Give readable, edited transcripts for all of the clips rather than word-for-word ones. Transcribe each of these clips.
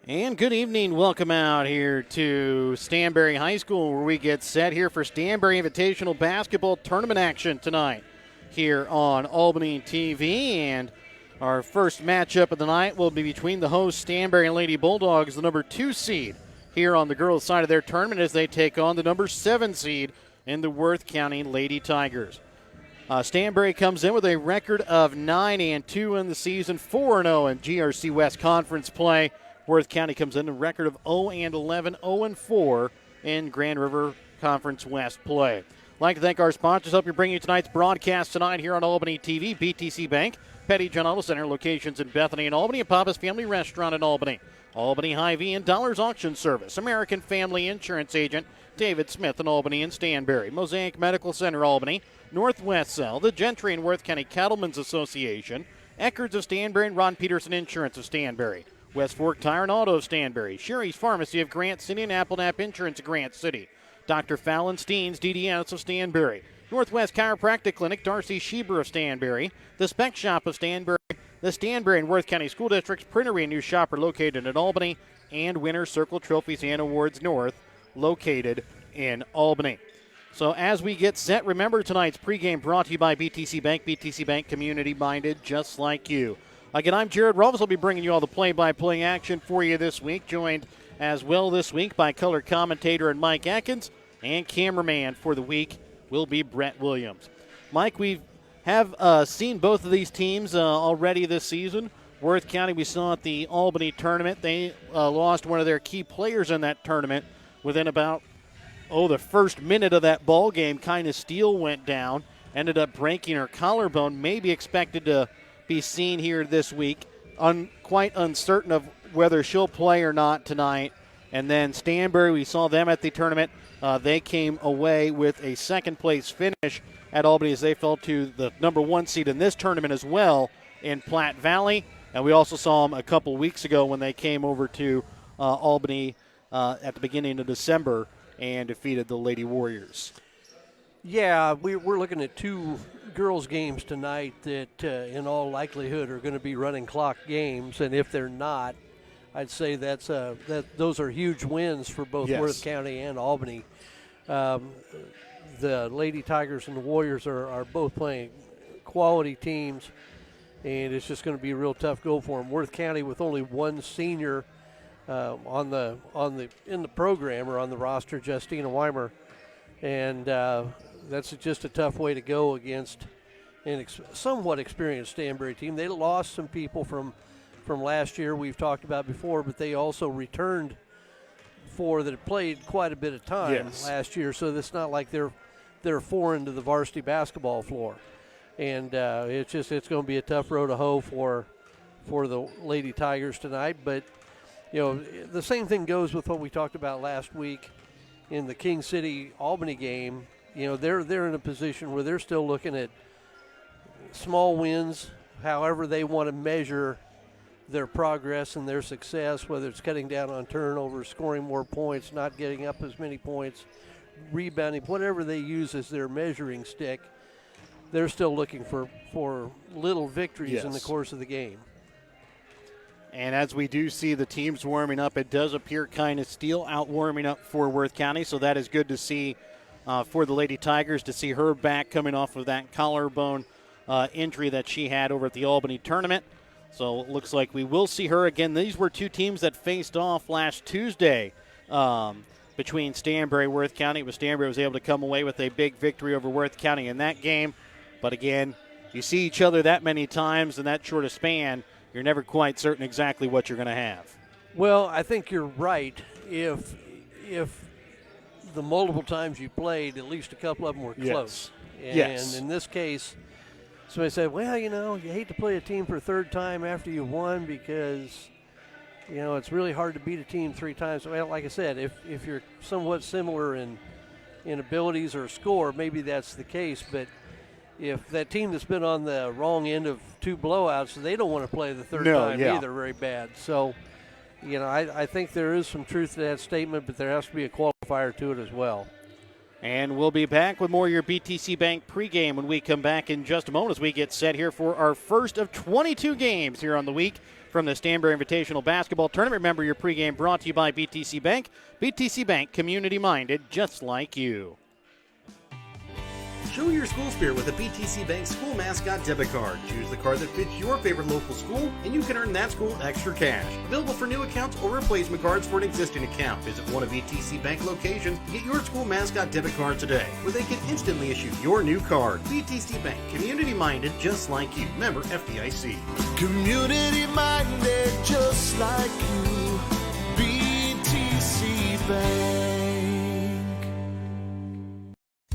And good evening. Welcome out here to Stanberry High School, where we get set here for Stanberry Invitational Basketball Tournament action tonight here on Albany TV. And our first matchup of the night will be between the hosts, Stanberry and Lady Bulldogs, the number 2 seed here on the girls' side of their tournament, as they take on the number 7 seed in the Worth County Lady Tigers. Stanberry comes in with a record of 9-2 in the season, 4-0 in GRC West Conference play. Worth County comes in a record of 0-11, 0-4 in Grand River Conference West play. I'd like to thank our sponsors. Help you bring you tonight's broadcast tonight here on Albany TV. BTC Bank, Petty John Auto Center, locations in Bethany and Albany, and Papa's Family Restaurant in Albany. Albany Hy-Vee and Dollars Auction Service. American Family Insurance Agent David Smith in Albany and Stanberry. Mosaic Medical Center, Albany. Northwest Cell, the Gentry and Worth County Cattlemen's Association. Eckerd's of Stanberry and Ron Peterson Insurance of Stanberry. West Fork Tire and Auto of Stanberry. Sherry's Pharmacy of Grant City and Applenap Insurance of Grant City. Dr. Fallon Steens, DDS of Stanberry. Northwest Chiropractic Clinic, Darcy Schieber of Stanberry. The Spec Shop of Stanberry. The Stanberry and Worth County School District's Printery and New Shopper located in Albany. And Winner's Circle Trophies and Awards North located in Albany. So as we get set, remember tonight's pregame brought to you by BTC Bank. BTC Bank, community-minded, just like you. Again, I'm Jared Rovers. I'll be bringing you all the play-by-play action for you this week, joined as well this week by color commentator and Mike Atkins, and cameraman for the week will be Brett Williams. Mike, we have seen both of these teams already this season. Worth County, we saw at the Albany tournament. They lost one of their key players in that tournament within about, the first minute of that ball game. Kind of Steele went down, ended up breaking her collarbone, maybe expected to be seen here this week. Quite uncertain of whether she'll play or not tonight. And then Stanberry, we saw them at the tournament. They came away with a second-place finish at Albany as they fell to the number 1 seed in this tournament as well in Platte Valley. And we also saw them a couple weeks ago when they came over to Albany at the beginning of December and defeated the Lady Warriors. Yeah, we're looking at 2 girls' games tonight that in all likelihood are going to be running clock games, and if they're not, I'd say those are huge wins for both Worth County and Albany. The Lady Tigers and the Warriors are both playing quality teams, and it's just going to be a real tough go for them. Worth County with only 1 senior in the program or on the roster, Justina Weimer, and that's just a tough way to go against a somewhat experienced Stanberry team. They lost some people from last year we've talked about before, but they also returned 4 that played quite a bit of time last year, so it's not like they're foreign to the varsity basketball floor. And it's going to be a tough row to hoe for the Lady Tigers tonight. But, the same thing goes with what we talked about last week in the King City Albany game. They're in a position where they're still looking at small wins, however they want to measure their progress and their success, whether it's cutting down on turnovers, scoring more points, not getting up as many points, rebounding, whatever they use as their measuring stick. They're still looking for little victories in the course of the game. And as we do see the teams warming up, it does appear kind of Steele out warming up for Worth County, so that is good to see for the Lady Tigers, to see her back coming off of that collarbone injury that she had over at the Albany tournament. So it looks like we will see her again. These were 2 teams that faced off last Tuesday between Stanberry and Worth County. But Stanberry was able to come away with a big victory over Worth County in that game. But again, you see each other that many times in that short a span, you're never quite certain exactly what you're going to have. Well, I think you're right. If the multiple times you played, at least a couple of them were close. And in this case, somebody said, well, you hate to play a team for a third time after you won because, it's really hard to beat a team 3 times. Well, like I said, if you're somewhat similar in abilities or score, maybe that's the case. But if that team that's been on the wrong end of 2 blowouts, they don't want to play the third time either very bad. So, I think there is some truth to that statement, but there has to be a qualifier to it as well. And we'll be back with more of your BTC Bank pregame when we come back in just a moment as we get set here for our first of 22 games here on the week from the Stanberry Invitational Basketball Tournament. Remember, your pregame brought to you by BTC Bank. BTC Bank, community-minded, just like you. Show your school spirit with a BTC Bank school mascot debit card. Choose the card that fits your favorite local school, and you can earn that school extra cash. Available for new accounts or replacement cards for an existing account. Visit one of BTC Bank locations to get your school mascot debit card today, where they can instantly issue your new card. BTC Bank, community-minded, just like you. Member FDIC. Community-minded, just like you. BTC Bank.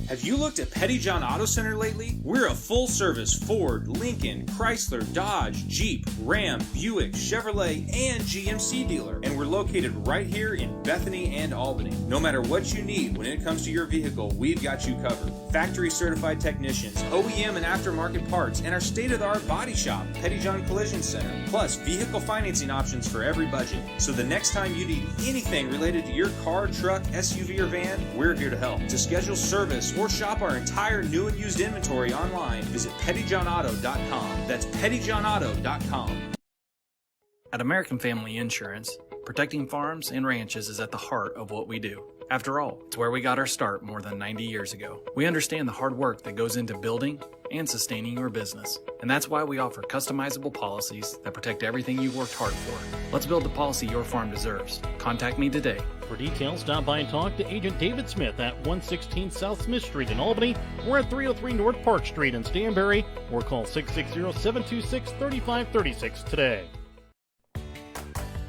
Have you looked at Pettyjohn Auto Center lately? We're a full-service Ford, Lincoln, Chrysler, Dodge, Jeep, Ram, Buick, Chevrolet, and GMC dealer. And we're located right here in Bethany and Albany. No matter what you need when it comes to your vehicle, we've got you covered. Factory-certified technicians, OEM and aftermarket parts, and our state-of-the-art body shop, Pettyjohn Collision Center. Plus, vehicle financing options for every budget. So the next time you need anything related to your car, truck, SUV, or van, we're here to help. To schedule service or shop our entire new and used inventory online, visit pettyjohnauto.com. That's pettyjohnauto.com. At American Family Insurance, protecting farms and ranches is at the heart of what we do. After all, it's where we got our start more than 90 years ago. We understand the hard work that goes into building and sustaining your business, and that's why we offer customizable policies that protect everything you've worked hard for. Let's build the policy your farm deserves. Contact me today. For details, stop by and talk to Agent David Smith at 116 South Smith Street in Albany or at 303 North Park Street in Stanberry, or call 660-726-3536 today.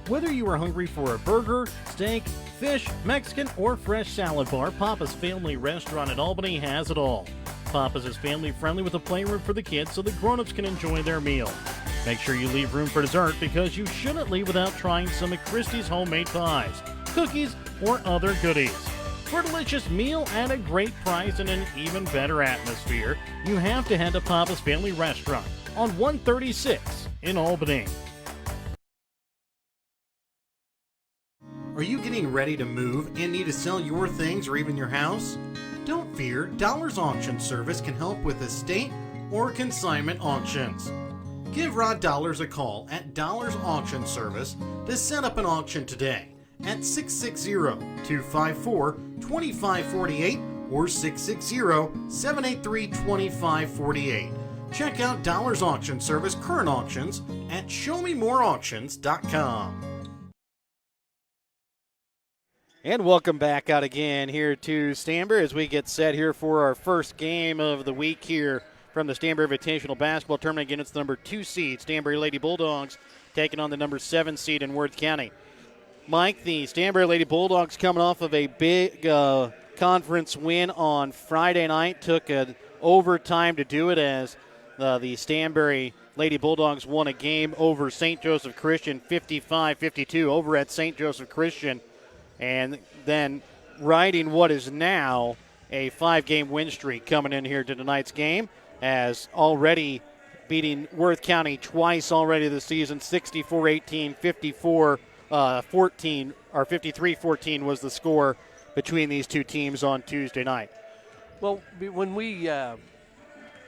Whether you are hungry for a burger, steak, fish, Mexican, or fresh salad bar, Papa's Family Restaurant in Albany has it all. Papa's is family friendly with a playroom for the kids so the grown-ups can enjoy their meal. Make sure you leave room for dessert because you shouldn't leave without trying some of Christie's homemade pies, cookies, or other goodies. For a delicious meal at a great price and an even better atmosphere, you have to head to Papa's Family Restaurant on 136 in Albany. Are you getting ready to move and need to sell your things or even your house? Don't fear, Dollars Auction Service can help with estate or consignment auctions. Give Rod Dollars a call at Dollars Auction Service to set up an auction today at 660-254-2548 or 660-783-2548. Check out Dollars Auction Service current auctions at showmemoreauctions.com. And welcome back out again here to Stanberry as we get set here for our first game of the week here from the Stanberry Invitational Basketball Tournament. Again, it's the number 2 seed, Stanberry Lady Bulldogs, taking on the number 7 seed in Worth County. Mike, the Stanberry Lady Bulldogs coming off of a big conference win on Friday night, took an overtime to do it as the Stanberry Lady Bulldogs won a game over St. Joseph Christian 55-52 over at St. Joseph Christian. And then riding what is now a 5-game win streak coming in here to tonight's game, as already beating Worth County twice already this season, 64-18, 54-14, or 53-14 was the score between these two teams on Tuesday night. Well, when we kind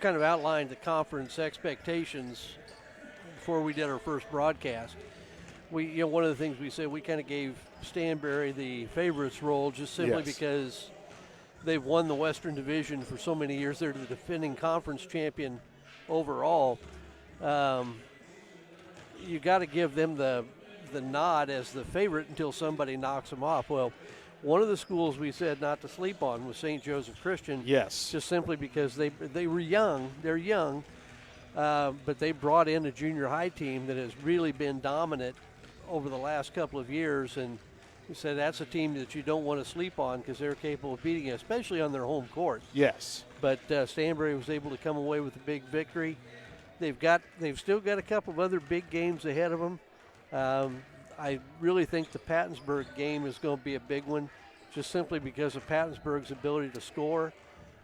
of outlined the conference expectations before we did our first broadcast, one of the things we said, we kind of gave Stanberry the favorites role just simply because they've won the Western Division for so many years. They're the defending conference champion overall. You got to give them the nod as the favorite until somebody knocks them off. Well, one of the schools we said not to sleep on was St. Joseph Christian. Yes. Just simply because they were young. They're young, but they brought in a junior high team that has really been dominant over the last couple of years, and we said that's a team that you don't want to sleep on because they're capable of beating you, especially on their home court. Yes. But Stanberry was able to come away with a big victory. They've still got a couple of other big games ahead of them. I really think the Pattonsburg game is going to be a big one, just simply because of Pattonsburg's ability to score.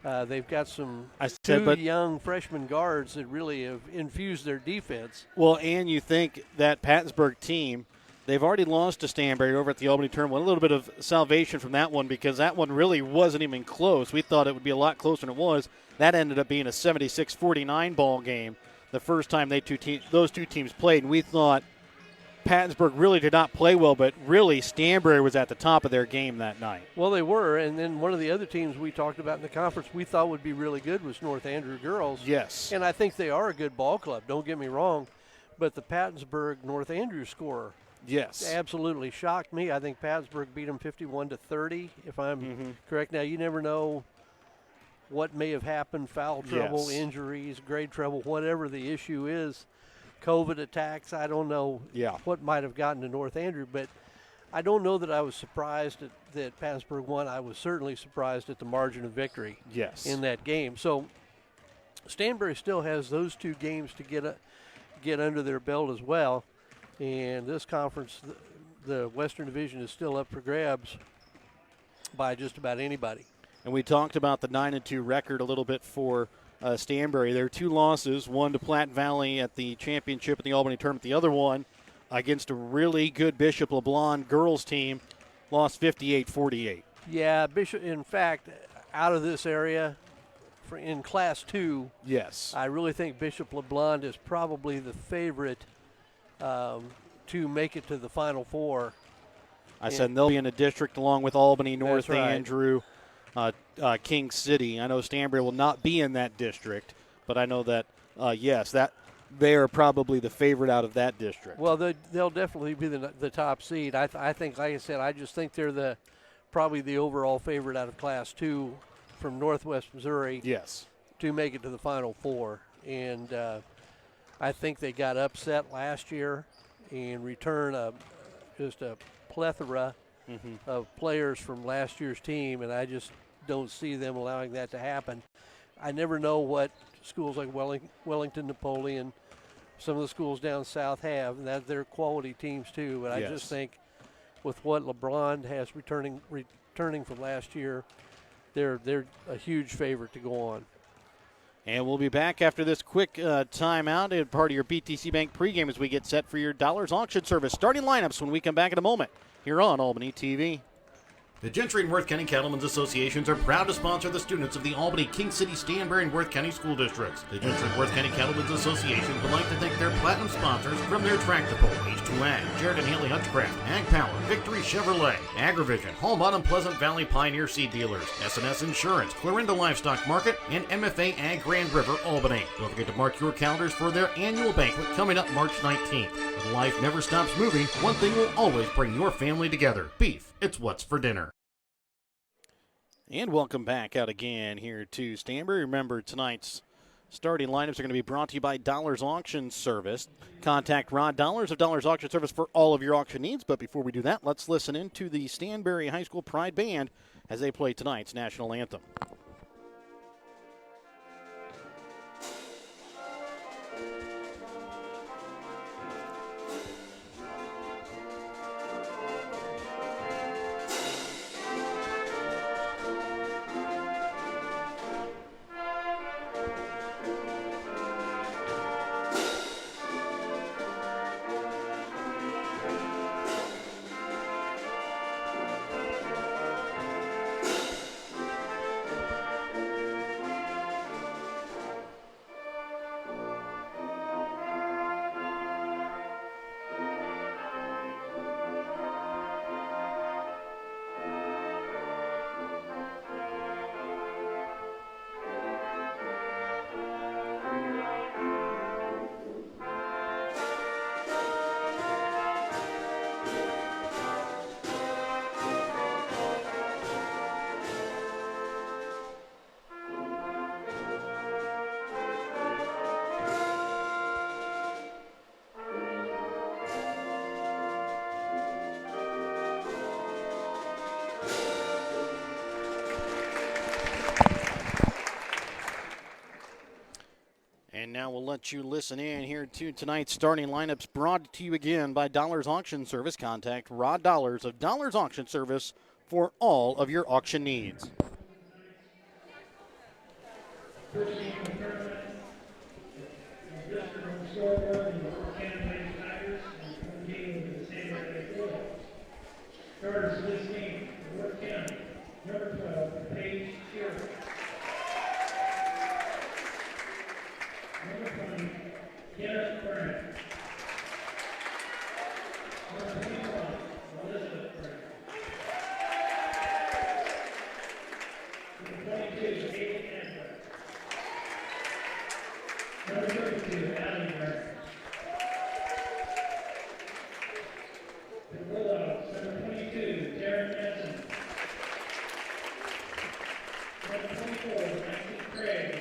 They've got some two young freshman guards that really have infused their defense. Well, and you think that Pattonsburg team They've already lost to Stanberry over at the Albany tournament. A little bit of salvation from that one because that one really wasn't even close. We thought it would be a lot closer than it was. That ended up being a 76-49 ball game the first time those two teams played. And we thought Pattonsburg really did not play well, but really Stanberry was at the top of their game that night. Well, they were, and then one of the other teams we talked about in the conference we thought would be really good was North Andrew girls. Yes. And I think they are a good ball club, don't get me wrong, but the Pattonsburg North Andrew score absolutely shocked me. I think Pattonsburg beat them 51-30, if I'm correct. Now, you never know what may have happened, foul trouble, injuries, grade trouble, whatever the issue is. COVID attacks, I don't know what might have gotten to North Andrew, but I don't know that I was surprised that Pattonsburg won. I was certainly surprised at the margin of victory in that game. So Stanberry still has those two games to get under their belt as well, and this conference, the Western Division, is still up for grabs by just about anybody. And we talked about the 9-2 record a little bit for Stanberry. There are two losses, one to Platte Valley at the championship at the Albany tournament. The other one against a really good Bishop LeBlond girls team, lost 58-48. Yeah, Bishop, in fact, out of this area, in Class 2, I really think Bishop LeBlond is probably the favorite to make it to the Final Four. I said they'll be in a district along with Albany, North Andrew, King City. I know Stanberry will not be in that district, but I know that, that they are probably the favorite out of that district. Well, they'll definitely be the top seed. I think, like I said, I just think they're probably the overall favorite out of Class 2 from Northwest Missouri to make it to the Final Four. And I think they got upset last year and return just a plethora of players from last year's team, and I just don't see them allowing that to happen. I never know what schools like Wellington, Napoleon, some of the schools down south have, and that they're quality teams too. But I just think with what LeBron has returning from last year, they're a huge favorite to go on. And we'll be back after this quick timeout and part of your BTC Bank pregame as we get set for your Dollars Auction Service. Starting lineups when we come back in a moment here on Albany TV. The Gentry and Worth County Cattlemen's Associations are proud to sponsor the students of the Albany, King City, Stanberry, and Worth County school districts. The Gentry and Worth County Cattlemen's Association would like to thank their platinum sponsors from their tractor pull, H2 Ag, Jared and Haley Hutchcraft, Ag Power, Victory Chevrolet, Agrivision, Hallbottom Pleasant Valley Pioneer Seed Dealers, S&S Insurance, Clarinda Livestock Market, and MFA Ag Grand River, Albany. Don't forget to mark your calendars for their annual banquet coming up March 19th. When life never stops moving, one thing will always bring your family together. Beef, it's what's for dinner. And welcome back out again here to Stanberry. Remember, tonight's starting lineups are going to be brought to you by Dollars Auction Service. Contact Rod Dollars of Dollars Auction Service for all of your auction needs. But before we do that, let's listen into the Stanberry High School Pride Band as they play tonight's national anthem. And now we'll let you listen in here to tonight's starting lineups brought to you again by Dollars Auction Service. Contact Rod Dollars of Dollars Auction Service for all of your auction needs. Starters for this game, Worth County, number 12, Paige Shearer. Number 20, Kenneth Brown. Number 21, Elizabeth Brown. Number 22, Kate Stanberry. Number 32, Allie Brown. The Bulldogs, number 22, Darren Manson. Number 24, Maxie Craig.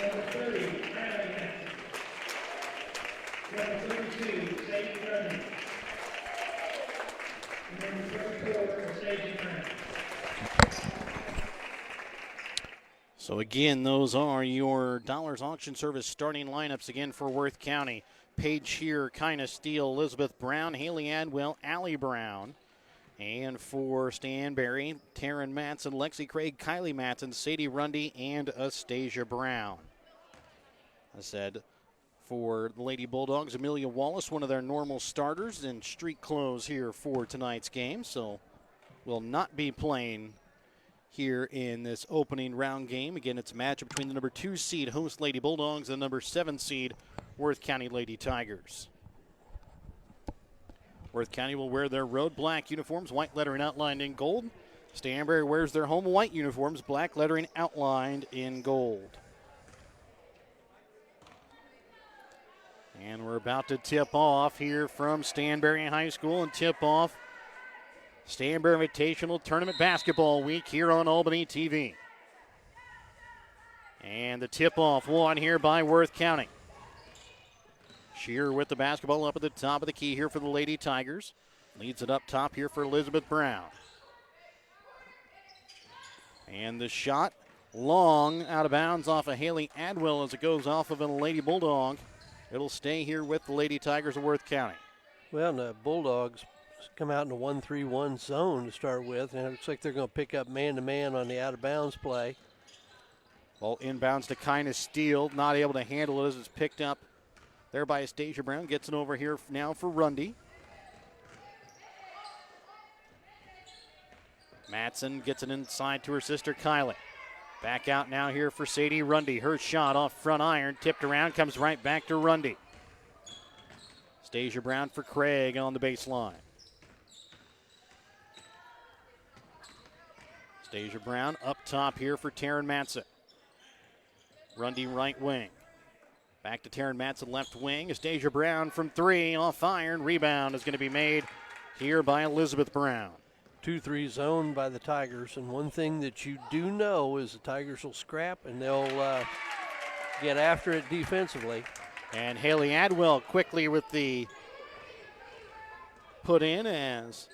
Number 30, Kylie Manson. Number 32, Sadie Running. Number 34, Sadie Brown. So again, those are your Dollars Auction Service starting lineups again for Worth County. Paige Shear, Kyna Steele, Elizabeth Brown, Haley Adwell, Allie Brown. And for Stanberry, Taryn Matson, Lexi Craig, Kylie Matson, Sadie Rundy, and Astasia Brown. I said for the Lady Bulldogs, Amelia Wallace, one of their normal starters in street clothes here for tonight's game. So will not be playing here in this opening round game. Again, it's a matchup between the number 2 seed host Lady Bulldogs and the number 7 seed Worth County Lady Tigers. Worth County will wear their road black uniforms, white lettering outlined in gold. Stanberry wears their home white uniforms, black lettering outlined in gold. And we're about to tip off here from Stanberry High School and tip off Stanberry Invitational Tournament Basketball Week here on Albany TV. And the tip-off won here by Worth County. Shearer with the basketball up at the top of the key here for the Lady Tigers. Leads it up top here for Elizabeth Brown. And the shot long out of bounds off of Haley Adwell as it goes off of a Lady Bulldog. It'll stay here with the Lady Tigers of Worth County. Well, the Bulldogs come out in a 1-3-1 zone to start with, and it looks like they're going to pick up man-to-man on the out-of-bounds play. Ball inbounds to Kyna Steele, not able to handle it as it's picked up there by Astasia Brown. Gets it over here now for Rundy. Matson gets it inside to her sister Kylie. Back out now here for Sadie Rundy. Her shot off front iron, tipped around, comes right back to Rundy. Astasia Brown for Craig on the baseline. Astasia Brown up top here for Taryn Matson. Rundy right wing. Back to Taryn Matson left wing. Astasia Brown from 3 off iron. Rebound is going to be made here by Elizabeth Brown. 2-3 zone by the Tigers, and one thing that you do know is the Tigers will scrap and they'll get after it defensively. And Haley Adwell quickly with the put in as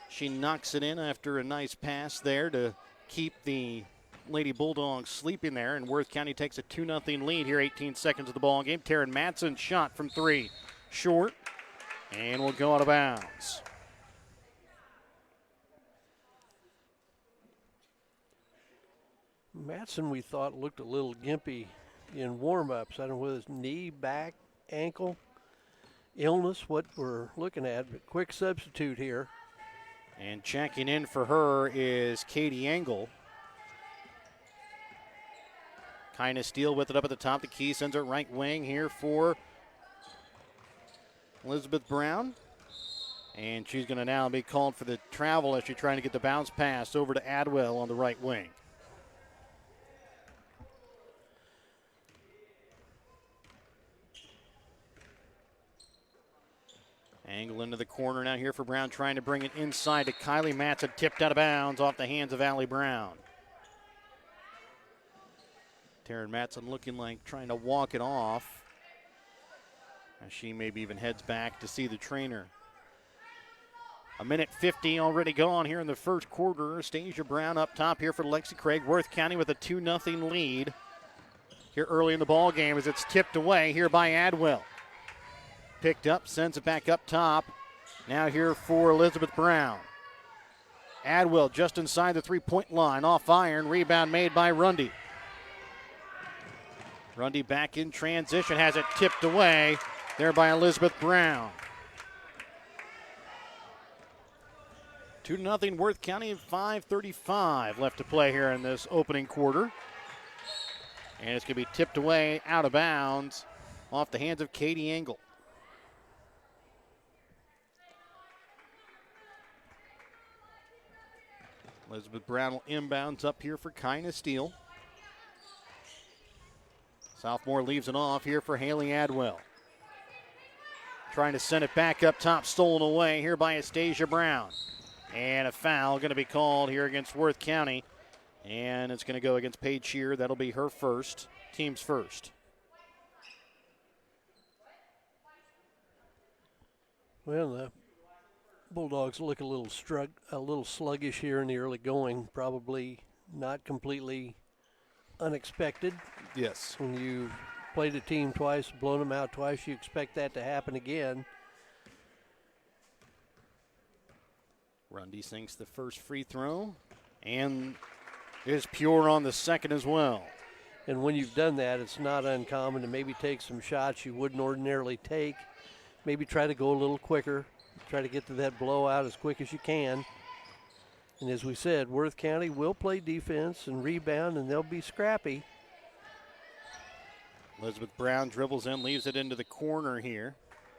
she knocks it in after a nice pass there to keep the Lady Bulldogs sleeping there. And Worth County takes a 2-0 lead here, 18 seconds of the ball game. Taryn Matson's shot from 3, short, and will go out of bounds. Matson, we thought, looked a little gimpy in warm-ups. I don't know whether it's knee, back, ankle, illness, what we're looking at, but quick substitute here. And checking in for her is Katie Engel. Kyna Steele with it up at the top. The key sends it right wing here for Elizabeth Brown. And she's going to now be called for the travel as she's trying to get the bounce pass over to Adwell on the right wing. Angle into the corner now here for Brown, trying to bring it inside to Kylie Matson, tipped out of bounds off the hands of Allie Brown. Taryn Matson looking like trying to walk it off as she maybe even heads back to see the trainer. 1:50 already gone here in the first quarter. Astasia Brown up top here for Lexi Craig. Worth County with a 2-0 lead here early in the ball game as it's tipped away here by Adwell. Picked up, sends it back up top. Now here for Elizabeth Brown. Adwell just inside the three-point line, off iron. Rebound made by Rundy. Grundy back in transition, has it tipped away there by Elizabeth Brown. 2-0 Worth County, 5:35 left to play here in this opening quarter. And it's going to be tipped away out of bounds off the hands of Katie Engel. Elizabeth Brown will inbounds up here for Kyna Steele. Sophomore leaves it off here for Haley Adwell. Trying to send it back up top, stolen away here by Astasia Brown. And a foul going to be called here against Worth County. And it's going to go against Paige Shear. That'll be her first, team's first. Well, the Bulldogs look a little sluggish here in the early going. Probably not completely unexpected. Yes. When you played a team twice, blown them out twice, you expect that to happen again. Grundy sinks the first free throw and is pure on the second as well. And when you've done that, it's not uncommon to maybe take some shots you wouldn't ordinarily take. Maybe try to go a little quicker. Try to get to that blowout as quick as you can. And as we said, Worth County will play defense and rebound, and they'll be scrappy. Elizabeth Brown dribbles in, leaves it into the corner here.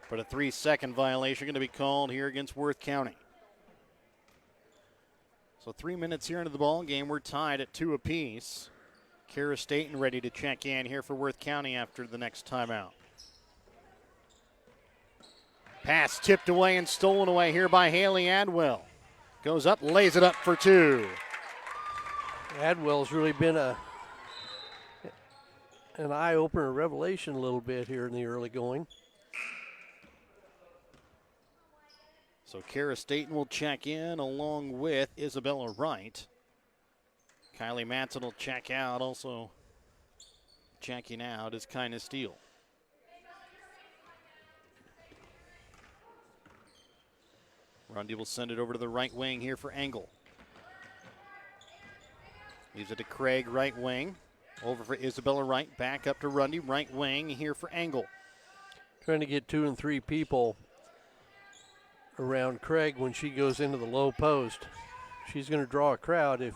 But a 3-second violation going to be called here against Worth County. So 3 minutes here into the ball game. We're tied at 2 apiece. Kara Staten ready to check in here for Worth County after the next timeout. Pass tipped away and stolen away here by Haley Adwell. Goes up, lays it up for 2. Adwell's really been an eye-opener, revelation a little bit here in the early going. So Kara Staten will check in along with Isabella Wright. Kylie Matson will check out. Also checking out is Kyna Steele. Grundy will send it over to the right wing here for Engel. Leaves it to Craig, right wing. Over for Isabella Wright, back up to Grundy, right wing here for Engel. Trying to get 2 and 3 people around Craig when she goes into the low post. She's going to draw a crowd. If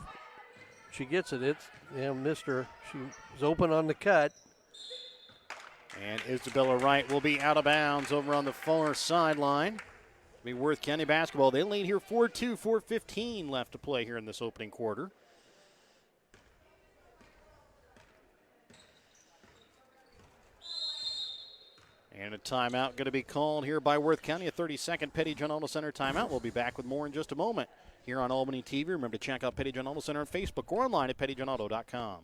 she gets it, missed her. She was open on the cut. And Isabella Wright will be out of bounds over on the far sideline. Be Worth County basketball. They lead here 4-2, 4:15 left to play here in this opening quarter. And a timeout going to be called here by Worth County, a 30-second Petty John Auto Center timeout. We'll be back with more in just a moment here on Albany TV. Remember to check out Petty John Auto Center on Facebook or online at pettyjohnauto.com.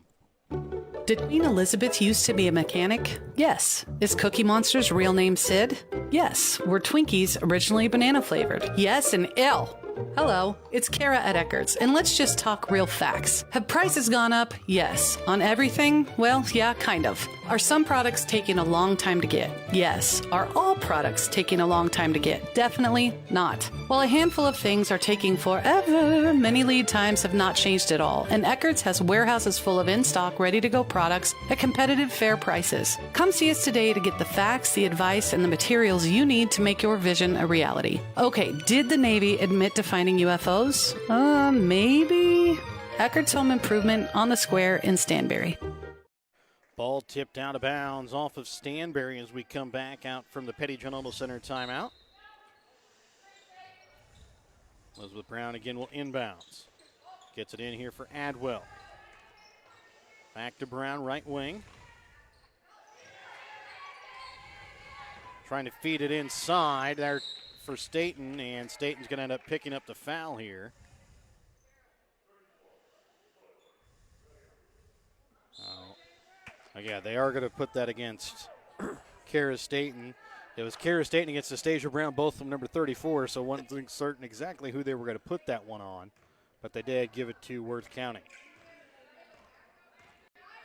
Did Queen Elizabeth used to be a mechanic? Yes. Is Cookie Monster's real name Sid? Yes. Were Twinkies originally banana flavored? Yes and ill. Hello, it's Kara at Eckerd's, and let's just talk real facts. Have prices gone up? Yes. On everything? Well, yeah, kind of. Are some products taking a long time to get? Yes. Are all products taking a long time to get? Definitely not. While a handful of things are taking forever, many lead times have not changed at all, and Eckerd's has warehouses full of in-stock, ready-to-go products at competitive, fair prices. Come see us today to get the facts, the advice, and the materials you need to make your vision a reality. Okay, did the Navy admit to finding UFOs? Maybe. Eckerd's Home Improvement on the Square in Stanberry. Ball tipped out of bounds off of Stanberry as we come back out from the Petty John Auto Center timeout. Elizabeth Brown again will inbounds. Gets it in here for Adwell. Back to Brown, right wing. Trying to feed it inside there for Staten, and Staten's going to end up picking up the foul here. Yeah, they are going to put that against Kara Staten. It was Kara Staten against Astasia Brown, both from number 34, so wasn't certain exactly who they were going to put that one on, but they did give it to Worth County.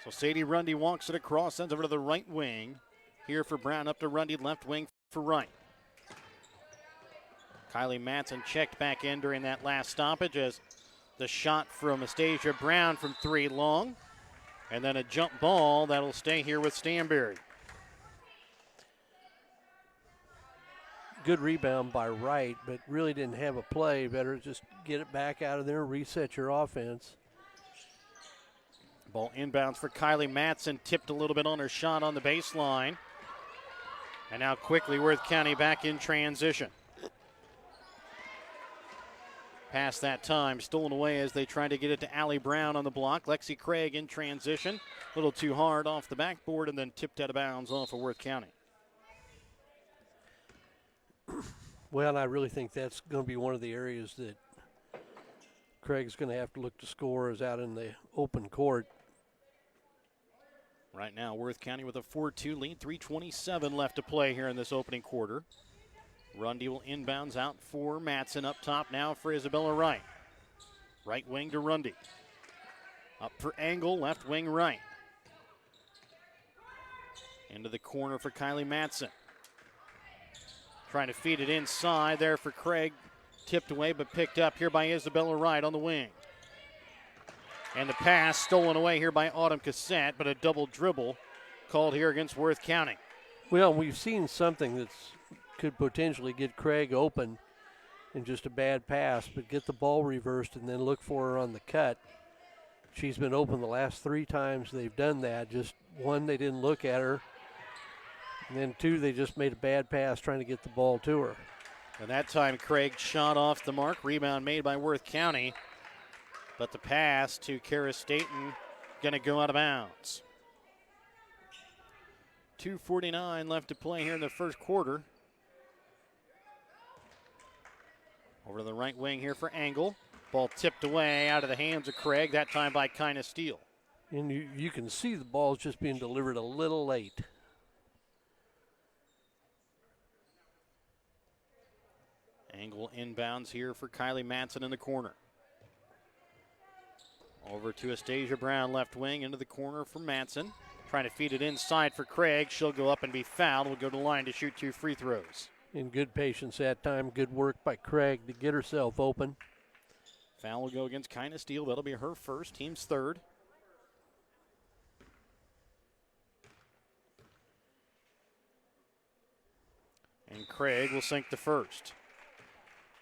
So Sadie Rundy walks it across, sends over to the right wing. Here for Brown, up to Rundy, left wing for Wright. Kylie Matson checked back in during that last stoppage as the shot from Astasia Brown from 3 long. And then a jump ball that'll stay here with Stanberry. Good rebound by Wright, but really didn't have a play. Better just get it back out of there, reset your offense. Ball inbounds for Kylie Matson, tipped a little bit on her shot on the baseline. And now quickly Worth County back in transition. Past that time, stolen away as they try to get it to Allie Brown on the block. Lexi Craig in transition, a little too hard off the backboard and then tipped out of bounds off of Worth County. Well, and I really think that's going to be one of the areas that Craig's going to have to look to score is out in the open court. Right now, Worth County with a 4-2 lead, 3:27 left to play here in this opening quarter. Rundy will inbounds out for Matson. Up top now for Isabella Wright. Right wing to Rundy. Up for Angle, left wing right. Into the corner for Kylie Matson. Trying to feed it inside there for Craig. Tipped away but picked up here by Isabella Wright on the wing. And the pass stolen away here by Autumn Cassette, but a double dribble called here against Worth County. Well, we've seen something that could potentially get Craig open in just a bad pass, but get the ball reversed and then look for her on the cut. She's been open the last 3 times they've done that. Just one, they didn't look at her. And then 2, they just made a bad pass trying to get the ball to her. And that time Craig shot off the mark. Rebound made by Worth County. But the pass to Kara Staten going to go out of bounds. 2:49 left to play here in the first quarter. Over to the right wing here for Angle. Ball tipped away out of the hands of Craig, that time by Kyna Steele. And you can see the ball's just being delivered a little late. Angle inbounds here for Kylie Matson in the corner. Over to Astasia Brown, left wing, into the corner for Matson. Trying to feed it inside for Craig. She'll go up and be fouled. Will go to the line to shoot 2 free throws. In good patience that time. Good work by Craig to get herself open. Foul will go against Kyna Steele. That'll be her first, team's third. And Craig will sink the first.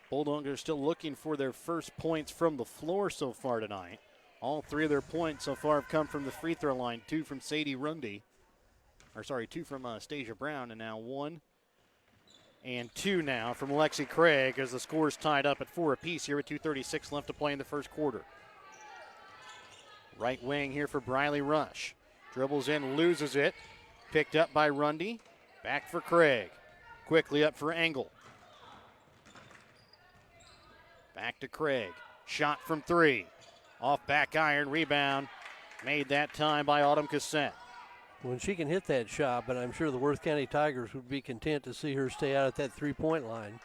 Bulldogs are still looking for their first points from the floor so far tonight. All 3 of their points so far have come from the free throw line. 2 from Sadie Rundy. 2 from Astasia Brown, and now 1 and 2 now from Lexi Craig as the score's tied up at 4 apiece here with 2:36 left to play in the first quarter. Right wing here for Briley Rush. Dribbles in, loses it. Picked up by Rundy. Back for Craig. Quickly up for Angle. Back to Craig. Shot from 3. Off back iron, rebound. Made that time by Autumn Cassette. When she can hit that shot, but I'm sure the Worth County Tigers would be content to see her stay out at that 3-point line.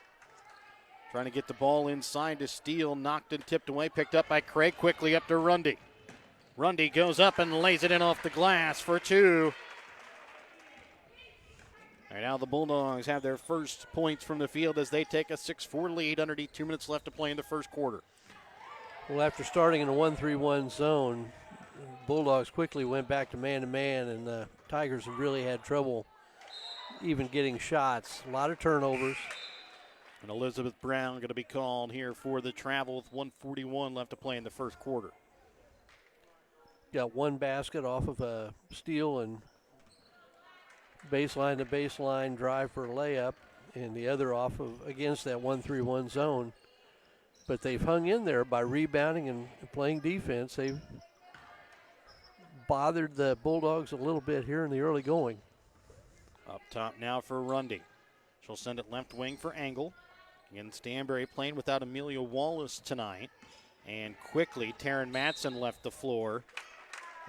Trying to get the ball inside to Steele. Knocked and tipped away. Picked up by Craig. Quickly up to Rundy. Rundy goes up and lays it in off the glass for 2. And now the Bulldogs have their first points from the field as they take a 6-4 lead underneath 2 minutes left to play in the first quarter. Well, after starting in a 1-3-1 zone, Bulldogs quickly went back to man-to-man, and the Tigers have really had trouble even getting shots. A lot of turnovers. And Elizabeth Brown going to be called here for the travel with 1:41 left to play in the first quarter. Got 1 basket off of a steal and baseline to baseline drive for a layup, and the other off of against that 1-3-1 zone. But they've hung in there by rebounding and playing defense. They've bothered the Bulldogs a little bit here in the early going. Up top now for Rundy. She'll send it left wing for Angle. Again, Stanberry playing without Amelia Wallace tonight. And quickly, Taryn Matson left the floor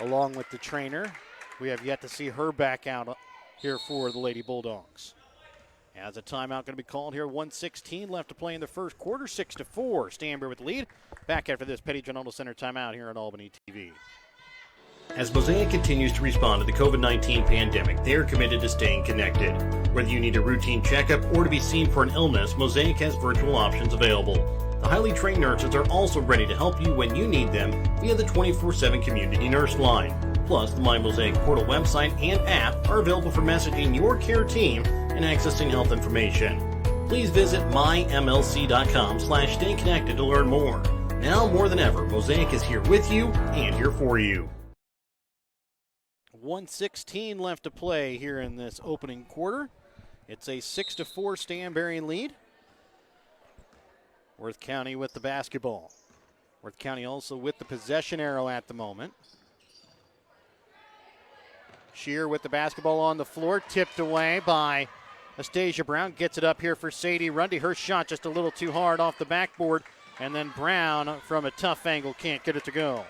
along with the trainer. We have yet to see her back out here for the Lady Bulldogs. As a timeout going to be called here, 1:16 left to play in the first quarter, 6-4. Stanberry with the lead. Back after this Petty John Auto Center timeout here on Albany TV. As Mosaic continues to respond to the COVID-19 pandemic, they are committed to staying connected. Whether you need a routine checkup or to be seen for an illness, Mosaic has virtual options available. The highly trained nurses are also ready to help you when you need them via the 24/7 Community Nurse Line. Plus, the My Mosaic Portal website and app are available for messaging your care team and accessing health information. Please visit mymlc.com/stay connected to learn more. Now more than ever, Mosaic is here with you and here for you. 1:16 left to play here in this opening quarter. It's a 6-4 Stanberry lead. Worth County with the basketball. Worth County also with the possession arrow at the moment. Shear with the basketball on the floor, tipped away by Astasia Brown. Gets it up here for Sadie Rundy. Her shot just a little too hard off the backboard. And then Brown from a tough angle can't get it to go.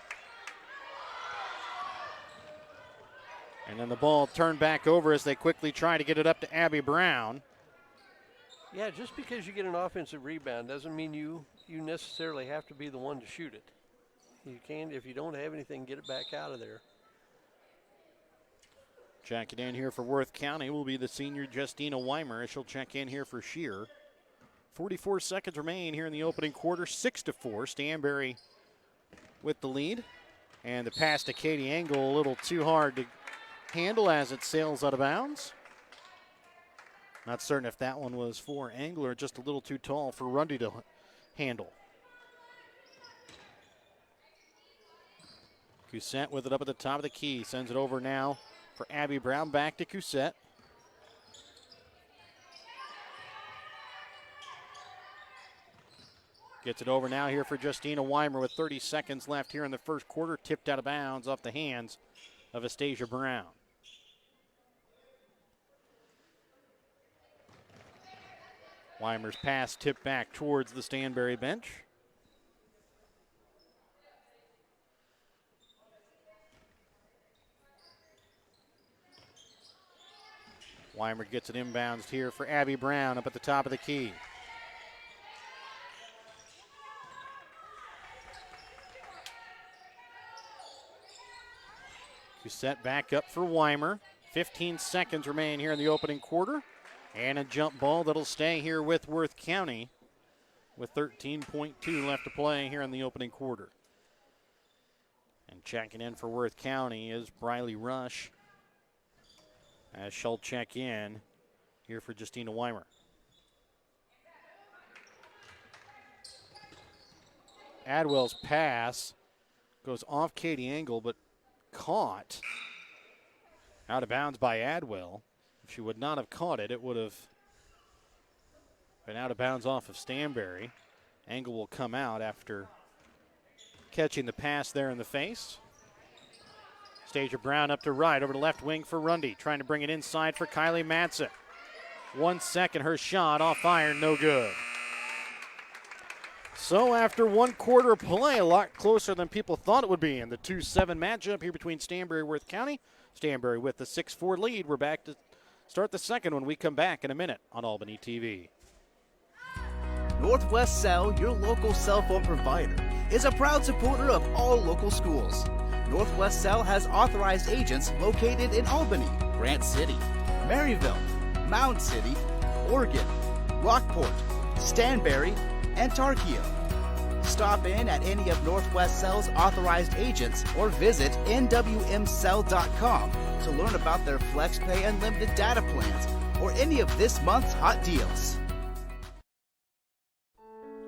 And then the ball turned back over as they quickly try to get it up to Abby Brown. Yeah, just because you get an offensive rebound doesn't mean you necessarily have to be the one to shoot it. You can, if you don't have anything, get it back out of there. Checking in here for Worth County will be the senior Justina Weimer. She'll check in here for Shear. 44 seconds remain here in the opening quarter. 6-4. Stanberry with the lead. And the pass to Katie Engel, a little too hard to handle as it sails out of bounds. Not certain if that one was for Engel or just a little too tall for Rundy to handle. Cousette with it up at the top of the key. Sends it over now for Abby Brown. Back to Cousette. Gets it over now here for Justina Weimer with 30 seconds left here in the first quarter. Tipped out of bounds off the hands of Astasia Brown. Weimer's pass tipped back towards the Stanberry bench. Weimer gets it inbounds here for Abby Brown up at the top of the key. Set back up for Weimer. 15 seconds remain here in the opening quarter. And a jump ball that'll stay here with Worth County with 13.2 left to play here in the opening quarter. And checking in for Worth County is Briley Rush, as she'll check in here for Justina Weimer. Adwell's pass goes off Katie Engel, but caught out of bounds by Adwell. If she would not have caught it, it would have been out of bounds off of Stanberry. Engel will come out after catching the pass there in the face. Astasia Brown up to right, over to left wing for Rundy, trying to bring it inside for Kylie Matson. 1 second, her shot off iron, no good. So after one quarter of play, a lot closer than people thought it would be in the 2-7 matchup here between Stanberry and Worth County. Stanberry with the 6-4 lead. We're back to start the second when we come back in a minute on Albany TV. Northwest Cell, your local cell phone provider, is a proud supporter of all local schools. Northwest Cell has authorized agents located in Albany, Grant City, Maryville, Mound City, Oregon, Rockport, Stanberry, and Tarkio. Stop in at any of Northwest Cell's authorized agents or visit nwmcell.com to learn about their FlexPay and limited data plans or any of this month's hot deals.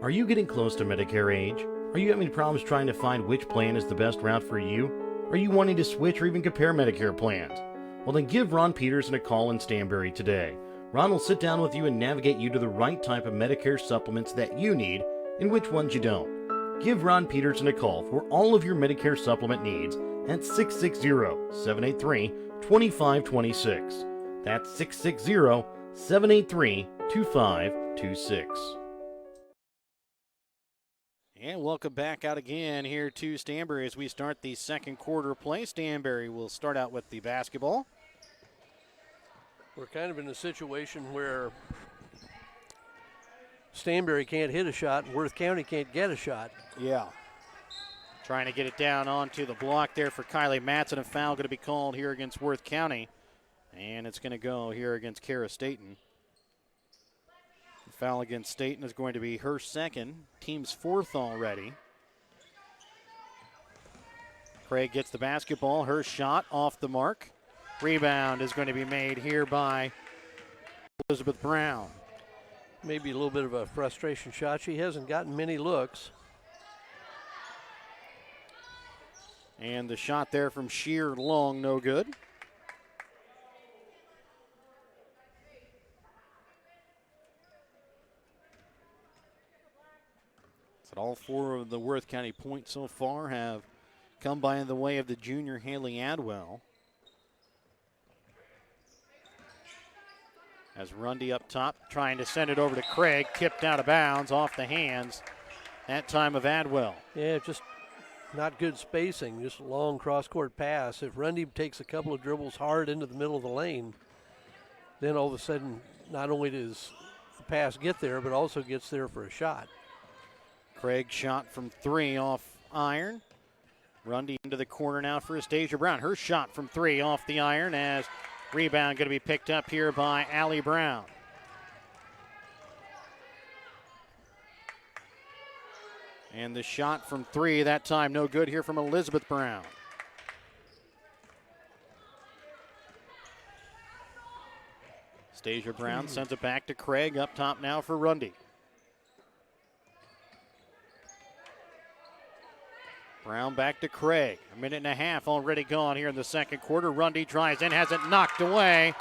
Are you getting close to Medicare age? Are you having problems trying to find which plan is the best route for you? Are you wanting to switch or even compare Medicare plans? Well, then give Ron Peterson a call in Stanberry today. Ron will sit down with you and navigate you to the right type of Medicare supplements that you need and which ones you don't. Give Ron Peterson a call for all of your Medicare supplement needs at 660-783-2526. That's 660-783-2526. And welcome back out again here to Stanberry as we start the second quarter of play. Stanberry will start out with the basketball. We're kind of in a situation where Stanberry can't hit a shot and Worth County can't get a shot. Yeah. Trying to get it down onto the block there for Kylie Matson. A foul going to be called here against Worth County. And it's going to go here against Kara Staten. The foul against Staten is going to be her second, team's fourth already. Craig gets the basketball. Her shot off the mark. Rebound is going to be made here by Elizabeth Brown. Maybe a little bit of a frustration shot. She hasn't gotten many looks. And the shot there from Sheer long, no good. So all 4 of the Worth County points so far have come by the way of the junior Haley Adwell. As Rundy up top, trying to send it over to Craig, tipped out of bounds off the hands, that time of Adwell. Yeah, just not good spacing, just a long cross-court pass. If Rundy takes a couple of dribbles hard into the middle of the lane, then all of a sudden, not only does the pass get there, but also gets there for a shot. Craig shot from 3 off iron. Rundy into the corner now for Astasia Brown. Her shot from 3 off the iron as rebound going to be picked up here by Allie Brown. And the shot from 3, that time no good here from Elizabeth Brown. Astasia Brown sends it back to Craig up top now for Rundy. Brown back to Craig. A minute and a half already gone here in the second quarter. Rundy tries in, has it knocked away.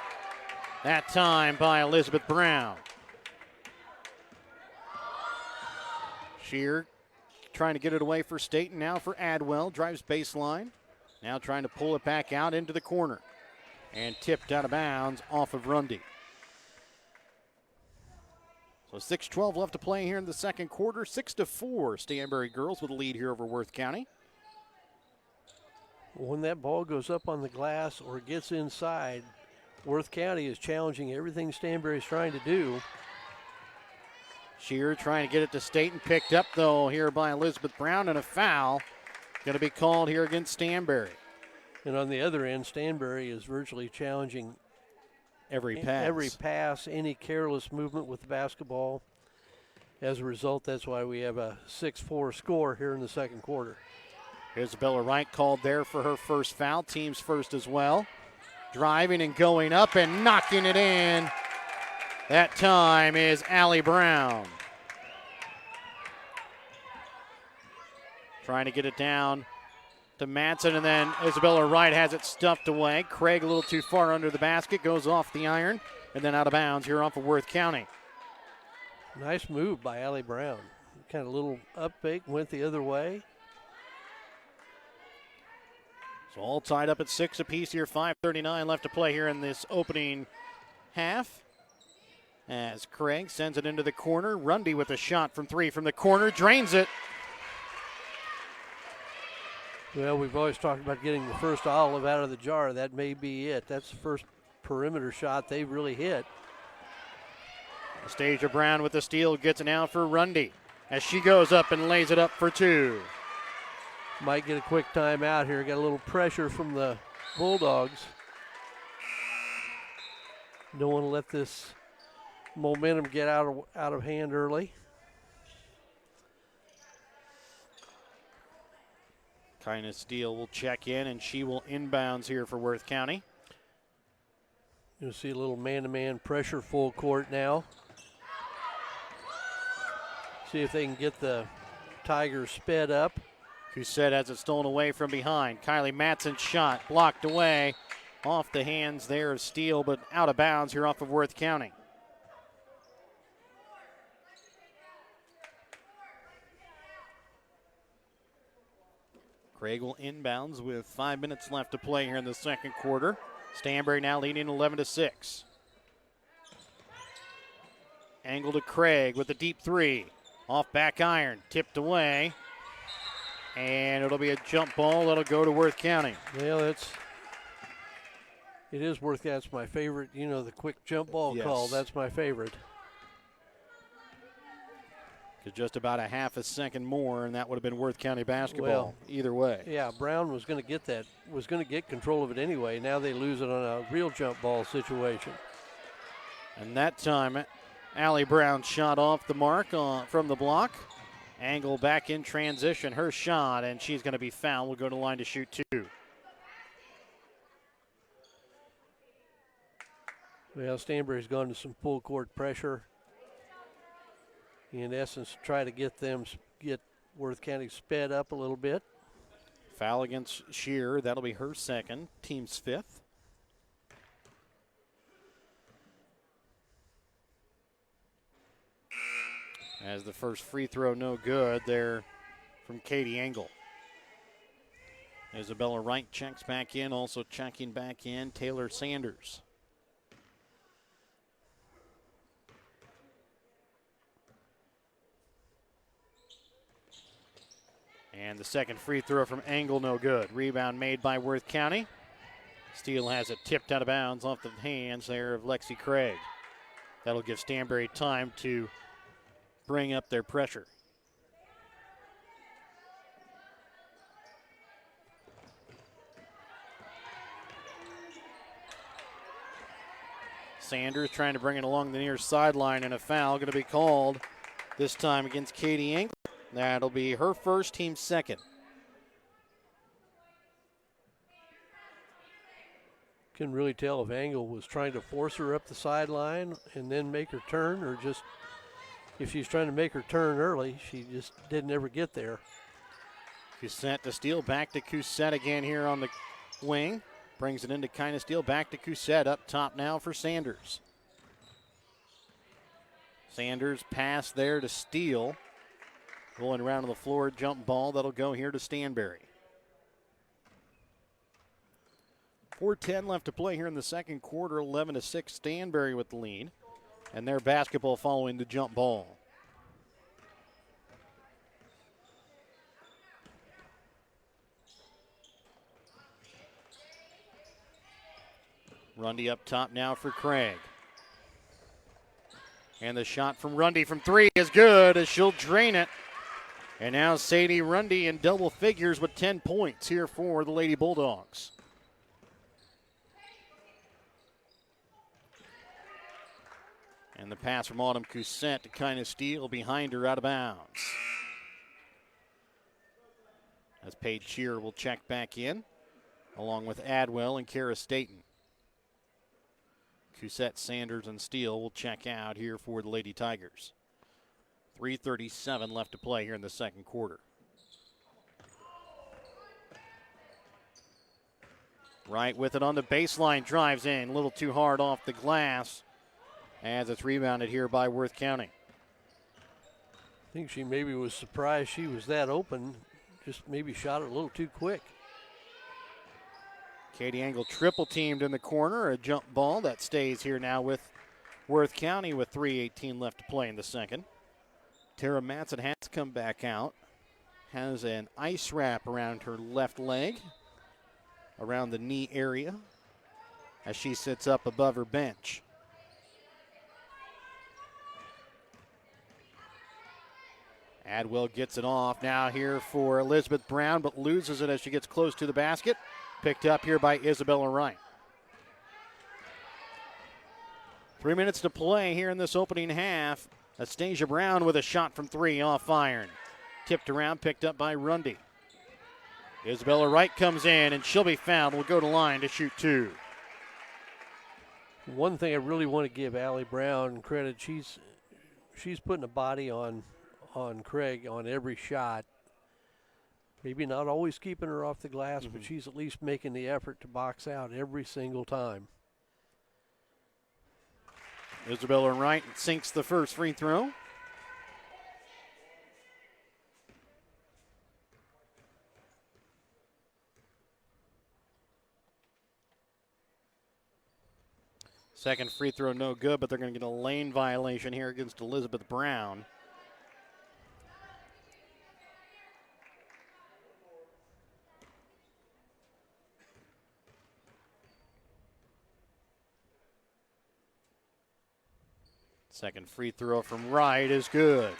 That time by Elizabeth Brown. Shear trying to get it away for Staten. Now for Adwell. Drives baseline. Now trying to pull it back out into the corner. And tipped out of bounds off of Rundy. So 6:12 left to play here in the second quarter. 6-4. Stanberry girls with a lead here over Worth County. When that ball goes up on the glass or gets inside, Worth County is challenging everything Stanberry is trying to do. Shear trying to get it to Staten. Picked up, though, here by Elizabeth Brown, and a foul going to be called here against Stanberry. And on the other end, Stanberry is virtually challenging every pass, any careless movement with the basketball. As a result, that's why we have a 6-4 score here in the second quarter. Isabella Wright called there for her first foul, team's first as well. Driving and going up and knocking it in. That time is Allie Brown. Trying to get it down to Madsen, and then Isabella Wright has it stuffed away. Craig a little too far under the basket, goes off the iron, and then out of bounds here off of Worth County. Nice move by Allie Brown. Kind of a little up fake, went the other way. So all tied up at 6 apiece here, 5:39 left to play here in this opening half. As Craig sends it into the corner. Rundy with a shot from 3 from the corner, drains it. Well, we've always talked about getting the first olive out of the jar. That may be it. That's the first perimeter shot they really hit. Astasia Brown with the steal gets it out for Rundy as she goes up and lays it up for 2. Might get a quick timeout here. Got a little pressure from the Bulldogs. Don't want to let this momentum get out of hand early. Kyna Steele will check in, and she will inbounds here for Worth County. You'll see a little man-to-man pressure full court now. See if they can get the Tigers sped up. Cousette has it stolen away from behind. Kylie Matson's shot blocked away off the hands there of Steele, but out of bounds here off of Worth County. Craig will inbounds with 5 minutes left to play here in the second quarter. Stanberry now leading 11-6. Angle to Craig with the deep 3. Off back iron, tipped away. And it'll be a jump ball that'll go to Worth County. Well, it is Worth County. That's my favorite. You know, the quick jump ball call. That's my favorite. Just about a half a second more, and that would have been Worth County basketball either way. Yeah, Brown was going to get that, was going to get control of it anyway. Now they lose it on a real jump ball situation. And that time, Allie Brown shot off the mark from the block. Angle back in transition, her shot, and she's going to be fouled. Will go to the line to shoot 2. Well, Stanberry's gone to some full court pressure. In essence, try to get Worth County sped up a little bit. Foul against Shear. That'll be her second, team's 5th. As the first free throw, no good there from Katie Engel. Isabella Wright checks back in, also checking back in Taylor Sanders. And the second free throw from Engel, no good. Rebound made by Worth County. Steele has it tipped out of bounds off the hands there of Lexi Craig. That'll give Stanberry time to bring up their pressure. Sanders trying to bring it along the near sideline, and a foul going to be called this time against Katie Engel. That'll be her first, team's second. Couldn't really tell if Engel was trying to force her up the sideline and then make her turn, or just if she's trying to make her turn early, she just didn't ever get there. Cousette to Steele, back to Cousette again here on the wing. Brings it into kind of Steele, back to Cousette, up top now for Sanders. Sanders pass there to Steele. Going around on the floor, jump ball, that'll go here to Stanberry. 4:10 left to play here in the second quarter, 11-6 Stanberry with the lead. And their basketball following the jump ball. Rundy up top now for Craig. And the shot from Rundy from 3 is good as she'll drain it. And now Sadie Rundy in double figures with 10 points here for the Lady Bulldogs. And the pass from Autumn Cousette to kind of Steele behind her out of bounds. As Paige Shearer will check back in, along with Adwell and Kara Staten. Cousette, Sanders, and Steele will check out here for the Lady Tigers. 3:37 left to play here in the second quarter. Right with it on the baseline, drives in, a little too hard off the glass as it's rebounded here by Worth County. I think she maybe was surprised she was that open, just maybe shot it a little too quick. Katie Engel triple teamed in the corner, a jump ball that stays here now with Worth County with 3:18 left to play in the second. Tara Matson has come back out, has an ice wrap around her left leg, around the knee area, as she sits up above her bench. Adwell gets it off now here for Elizabeth Brown, but loses it as she gets close to the basket. Picked up here by Isabella Wright. 3 minutes to play here in this opening half. Astasia Brown with a shot from 3 off iron. Tipped around, picked up by Rundy. Isabella Wright comes in, and she'll be fouled. Will go to line to shoot 2. One thing I really want to give Allie Brown credit, she's putting a body on Craig on every shot. Maybe not always keeping her off the glass, but she's at least making the effort to box out every single time. Isabella Wright sinks the first free throw. Second free throw no good, but they're going to get a lane violation here against Elizabeth Brown. Second free throw from Wright is good.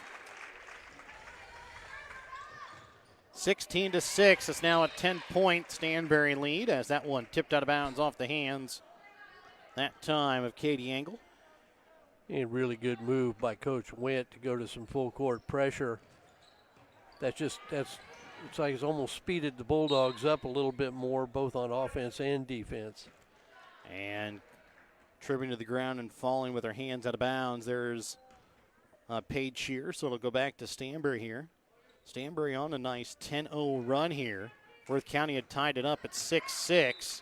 16-6. It's now a 10-point Stanberry lead as that one tipped out of bounds off the hands that time of Katie Engel. A really good move by Coach Went to go to some full court pressure it's like it's almost speeded the Bulldogs up a little bit more, both on offense and defense. And tripping to the ground and falling with her hands out of bounds. There's Paige Shear, so it'll go back to Stanberry here. Stanberry on a nice 10-0 run here. Worth County had tied it up at 6-6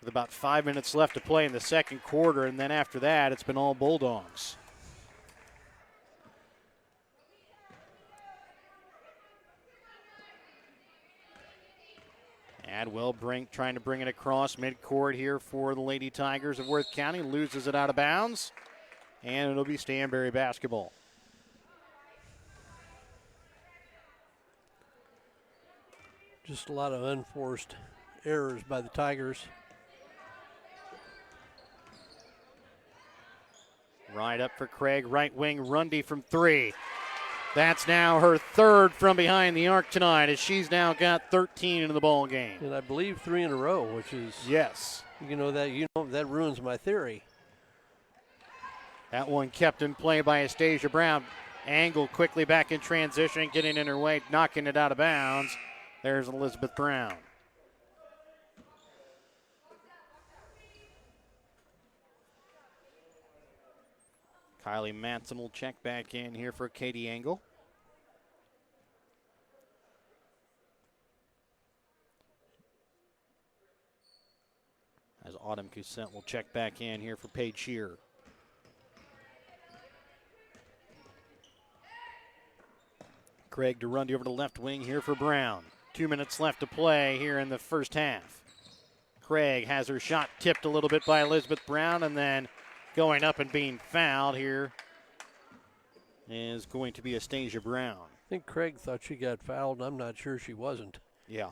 with about 5 minutes left to play in the second quarter, and then after that, it's been all Bulldogs. Adwell trying to bring it across midcourt here for the Lady Tigers of Worth County. Loses it out of bounds, and it'll be Stanberry basketball. Just a lot of unforced errors by the Tigers. Right up for Craig, right wing, Rundy from three. That's now her third from behind the arc tonight, as she's now got 13 in the ball game. And I believe 3 in a row, which is yes. That ruins my theory. That one kept in play by Astasia Brown. Angle quickly back in transition, getting in her way, knocking it out of bounds. There's Elizabeth Brown. Kylie Matson will check back in here for Katie Angle. As Autumn Cousett will check back in here for Paige Shear. Craig Durundy over to left wing here for Brown. 2 minutes left to play here in the first half. Craig has her shot tipped a little bit by Elizabeth Brown, and then going up and being fouled here is going to be Astasia Brown. I think Craig thought she got fouled. I'm not sure she wasn't. Yeah.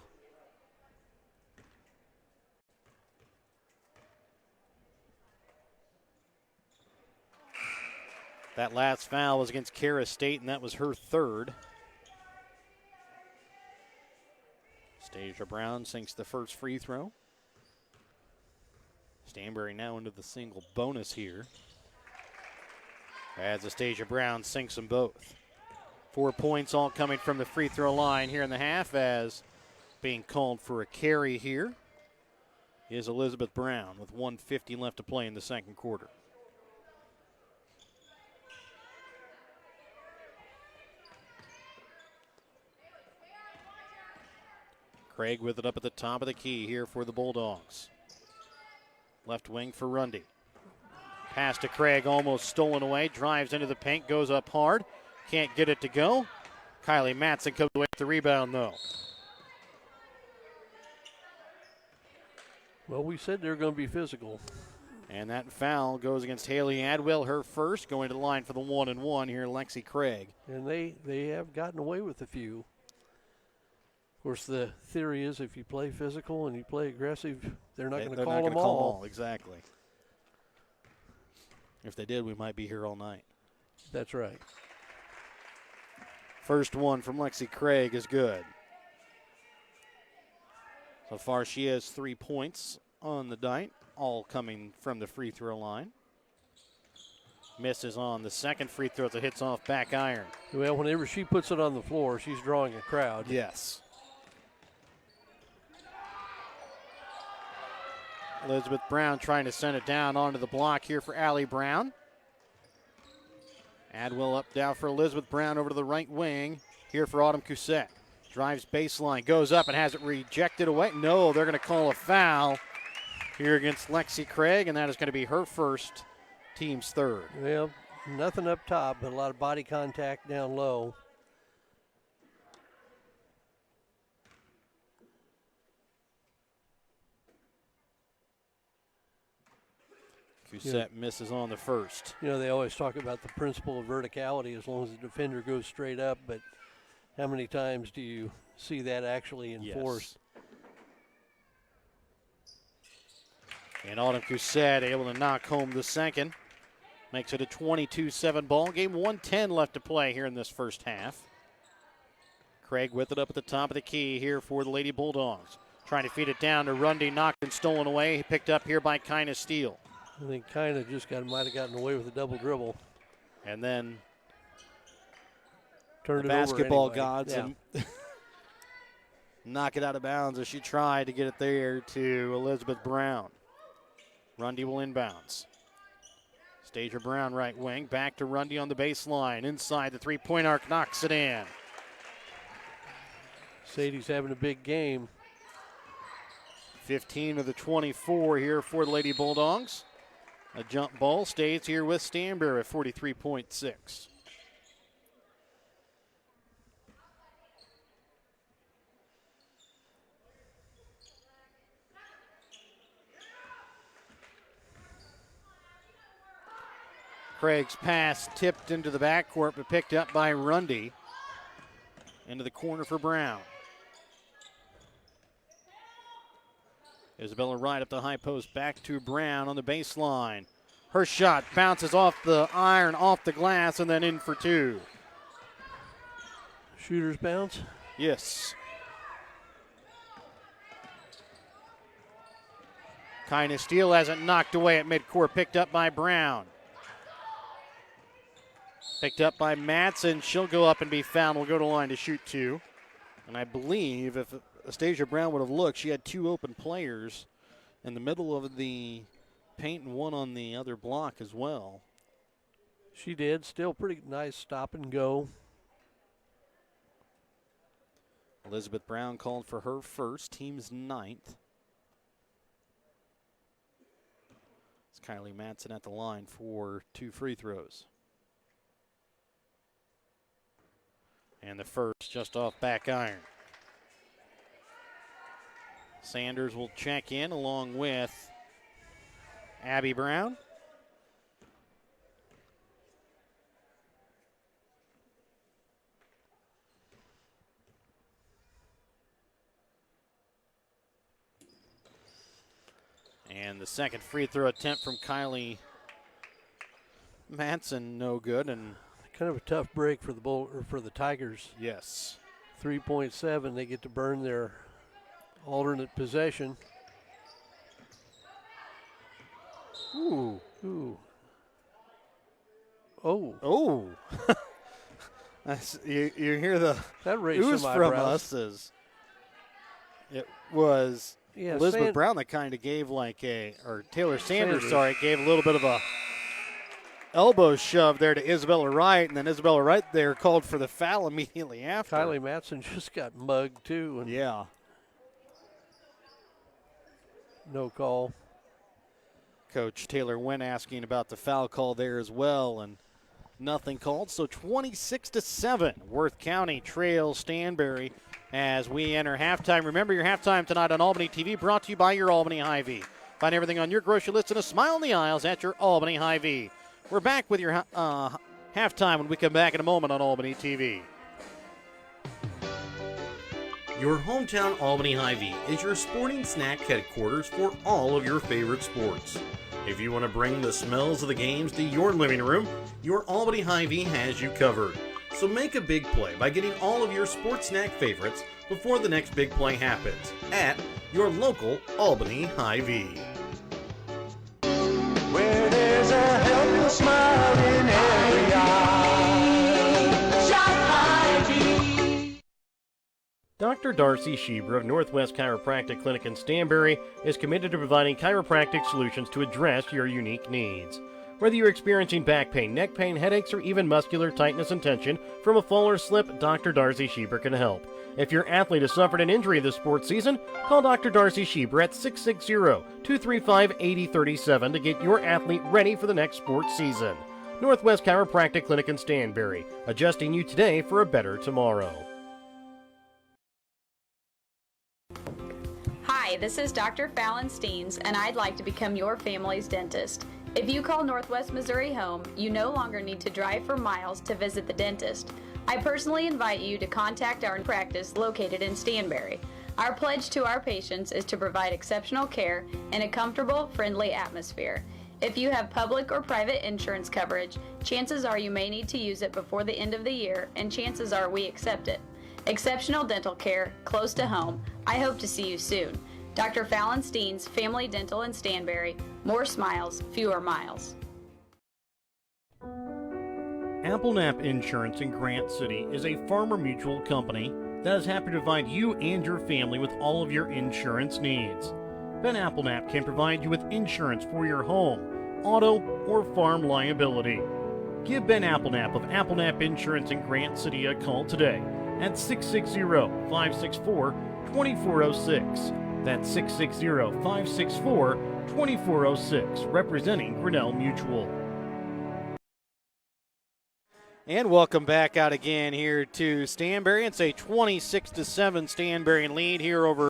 That last foul was against Kara State, and that was her third. Astasia Brown sinks the first free throw. Stanberry now into the single bonus here, as Astasia Brown sinks them both. 4 points all coming from the free throw line here in the half, as being called for a carry here is Elizabeth Brown with 1:50 left to play in the second quarter. Craig with it up at the top of the key here for the Bulldogs. Left wing for Rundy. Pass to Craig, almost stolen away. Drives into the paint, goes up hard. Can't get it to go. Kylie Matson comes away with the rebound, though. Well, we said they're going to be physical. And that foul goes against Haley Adwell, her first, going to the line for the 1-and-1 here, Lexi Craig. And they have gotten away with a few. Of course, the theory is if you play physical and you play aggressive, they're not going to call them all. Exactly. If they did, we might be here all night. That's right. First one from Lexi Craig is good. So far, she has 3 points on the night, all coming from the free throw line. Misses on the second free throw as it hits off back iron. Well, whenever she puts it on the floor, she's drawing a crowd. Yes. Elizabeth Brown trying to send it down onto the block here for Allie Brown. Adwell up down for Elizabeth Brown over to the right wing here for Autumn Cousett. Drives baseline, goes up and has it rejected away. No, they're going to call a foul here against Lexi Craig, and that is going to be her first, team's third. Well, nothing up top, but a lot of body contact down low. Cousett misses on the first. You know, they always talk about the principle of verticality as long as the defender goes straight up, but how many times do you see that actually enforced? Yes. And Autumn Cousett able to knock home the second. Makes it a 22-7 ball game. 1:10 left to play here in this first half. Craig with it up at the top of the key here for the Lady Bulldogs. Trying to feed it down to Rundy, knocked and stolen away. Picked up here by Kyna Steele. I think kind of just might have gotten away with a double dribble. And then Turned the it over basketball anyway. gods Yeah. and knock it out of bounds as she tried to get it there to Elizabeth Brown. Rundy will inbounds. Stasia Brown right wing, back to Rundy on the baseline. Inside the three-point arc, knocks it in. Sadie's having a big game. 15 of the 24 here for the Lady Bulldogs. A jump ball stays here with Stanberry at 43.6. Craig's pass tipped into the backcourt, but picked up by Rundy. Into the corner for Brown. Isabella Wright up the high post, back to Brown on the baseline. Her shot bounces off the iron, off the glass, and then in for two. Shooter's bounce. Yes. Kindness Steele has it knocked away at midcourt, picked up by Brown. Picked up by Matson. She'll go up and be fouled. We'll go to line to shoot two. And I believe if Stasia Brown would have looked, she had two open players in the middle of the paint and one on the other block as well. She did. Still pretty nice stop and go. Elizabeth Brown called for her first, team's ninth. It's Kylie Matson at the line for two free throws. And the first just off back iron. Sanders will check in along with Abby Brown. And the second free throw attempt from Kylie Matson, no good. And kind of a tough break for the Tigers. Yes. 3.7, they get to burn their alternate possession. Ooh. Ooh. Oh. Oh. you hear the that raised ooze some from eyebrows. us as it was Elizabeth Sand- Brown that kind of gave Taylor Sanders, gave a little bit of a elbow shove there to Isabella Wright, and then Isabella Wright there called for the foul immediately after. Kylie Matson just got mugged too. And yeah. No call. Coach Taylor Wynn asking about the foul call there as well, and nothing called. So 26-7, Worth County trails Stanberry as we enter halftime. Remember your halftime tonight on Albany TV, brought to you by your Albany Hy-Vee. Find everything on your grocery list and a smile in the aisles at your Albany Hy-Vee. We're back with your halftime when we come back in a moment on Albany TV. Your hometown Albany Hy-Vee is your sporting snack headquarters for all of your favorite sports. If you want to bring the smells of the games to your living room, your Albany Hy-Vee has you covered. So make a big play by getting all of your sports snack favorites before the next big play happens at your local Albany Hy-Vee. Where there's a helpless smile in every eye. Shop Hy-Vee. Dr. Darcy Schieber of Northwest Chiropractic Clinic in Stanberry is committed to providing chiropractic solutions to address your unique needs. Whether you're experiencing back pain, neck pain, headaches, or even muscular tightness and tension from a fall or slip, Dr. Darcy Schieber can help. If your athlete has suffered an injury this sports season, call Dr. Darcy Schieber at 660-235-8037 to get your athlete ready for the next sports season. Northwest Chiropractic Clinic in Stanberry, adjusting you today for a better tomorrow. Hi, this is Dr. Fallon Steens, and I'd like to become your family's dentist. If you call Northwest Missouri home, you no longer need to drive for miles to visit the dentist. I personally invite you to contact our practice located in Stanberry. Our pledge to our patients is to provide exceptional care in a comfortable, friendly atmosphere. If you have public or private insurance coverage, chances are you may need to use it before the end of the year, and chances are we accept it. Exceptional dental care, close to home. I hope to see you soon. Dr. Fallon Steens, Family Dental in Stanberry. More smiles, fewer miles. Applenap Insurance in Grant City is a Farmer Mutual company that is happy to provide you and your family with all of your insurance needs. Ben Applenap can provide you with insurance for your home, auto, or farm liability. Give Ben Applenap of Applenap Insurance in Grant City a call today at 660-564-2406. That's 660-564-2406, representing Grinnell Mutual. And welcome back out again here to Stanberry. It's a 26-7 Stanberry lead here over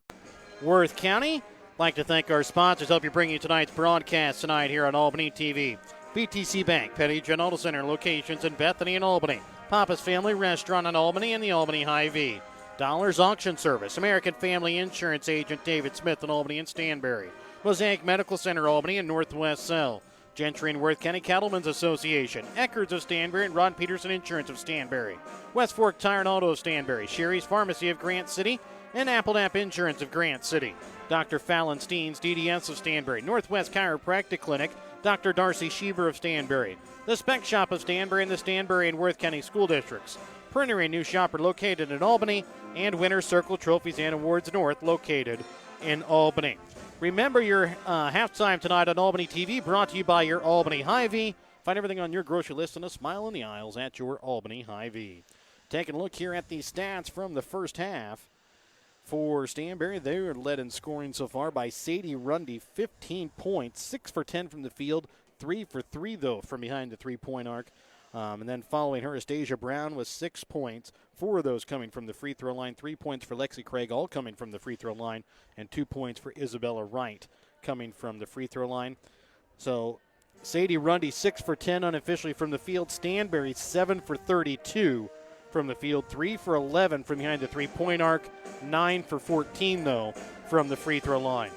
Worth County. I'd like to thank our sponsors, help you bring you tonight's broadcast tonight here on Albany TV. BTC Bank, Petty John Auto Center, locations in Bethany and Albany. Papa's Family Restaurant in Albany and the Albany Hy-Vee. Dollars Auction Service, American Family Insurance Agent David Smith in Albany and Stanberry. Mosaic Medical Center, Albany and Northwest Cell. Gentry and Worth County Cattlemen's Association, Eckerd's of Stanberry and Ron Peterson Insurance of Stanberry. West Fork Tire and Auto of Stanberry, Sherry's Pharmacy of Grant City, and Applenap Insurance of Grant City. Dr. Fallon Steens, DDS of Stanberry. Northwest Chiropractic Clinic, Dr. Darcy Schieber of Stanberry. The Spec Shop of Stanberry and the Stanberry and Worth County School Districts. Printer and New Shopper located in Albany, and Winter Circle Trophies and Awards North located in Albany. Remember your halftime tonight on Albany TV, brought to you by your Albany Hy-Vee. Find everything on your grocery list and a smile in the aisles at your Albany Hy-Vee. Taking a look here at the stats from the first half. For Stanberry, they are led in scoring so far by Sadie Rundy, 15 points, 6 for 10 from the field, 3 for 3, though, from behind the three-point arc. And then following her, Astasia Brown with 6 points, 4 of those coming from the free throw line, 3 points for Lexi Craig, all coming from the free throw line, and 2 points for Isabella Wright coming from the free throw line. So Sadie Rundy, 6 for 10 unofficially from the field. Stanberry, 7 for 32 from the field, 3 for 11 from behind the three-point arc, 9 for 14, though, from the free throw line.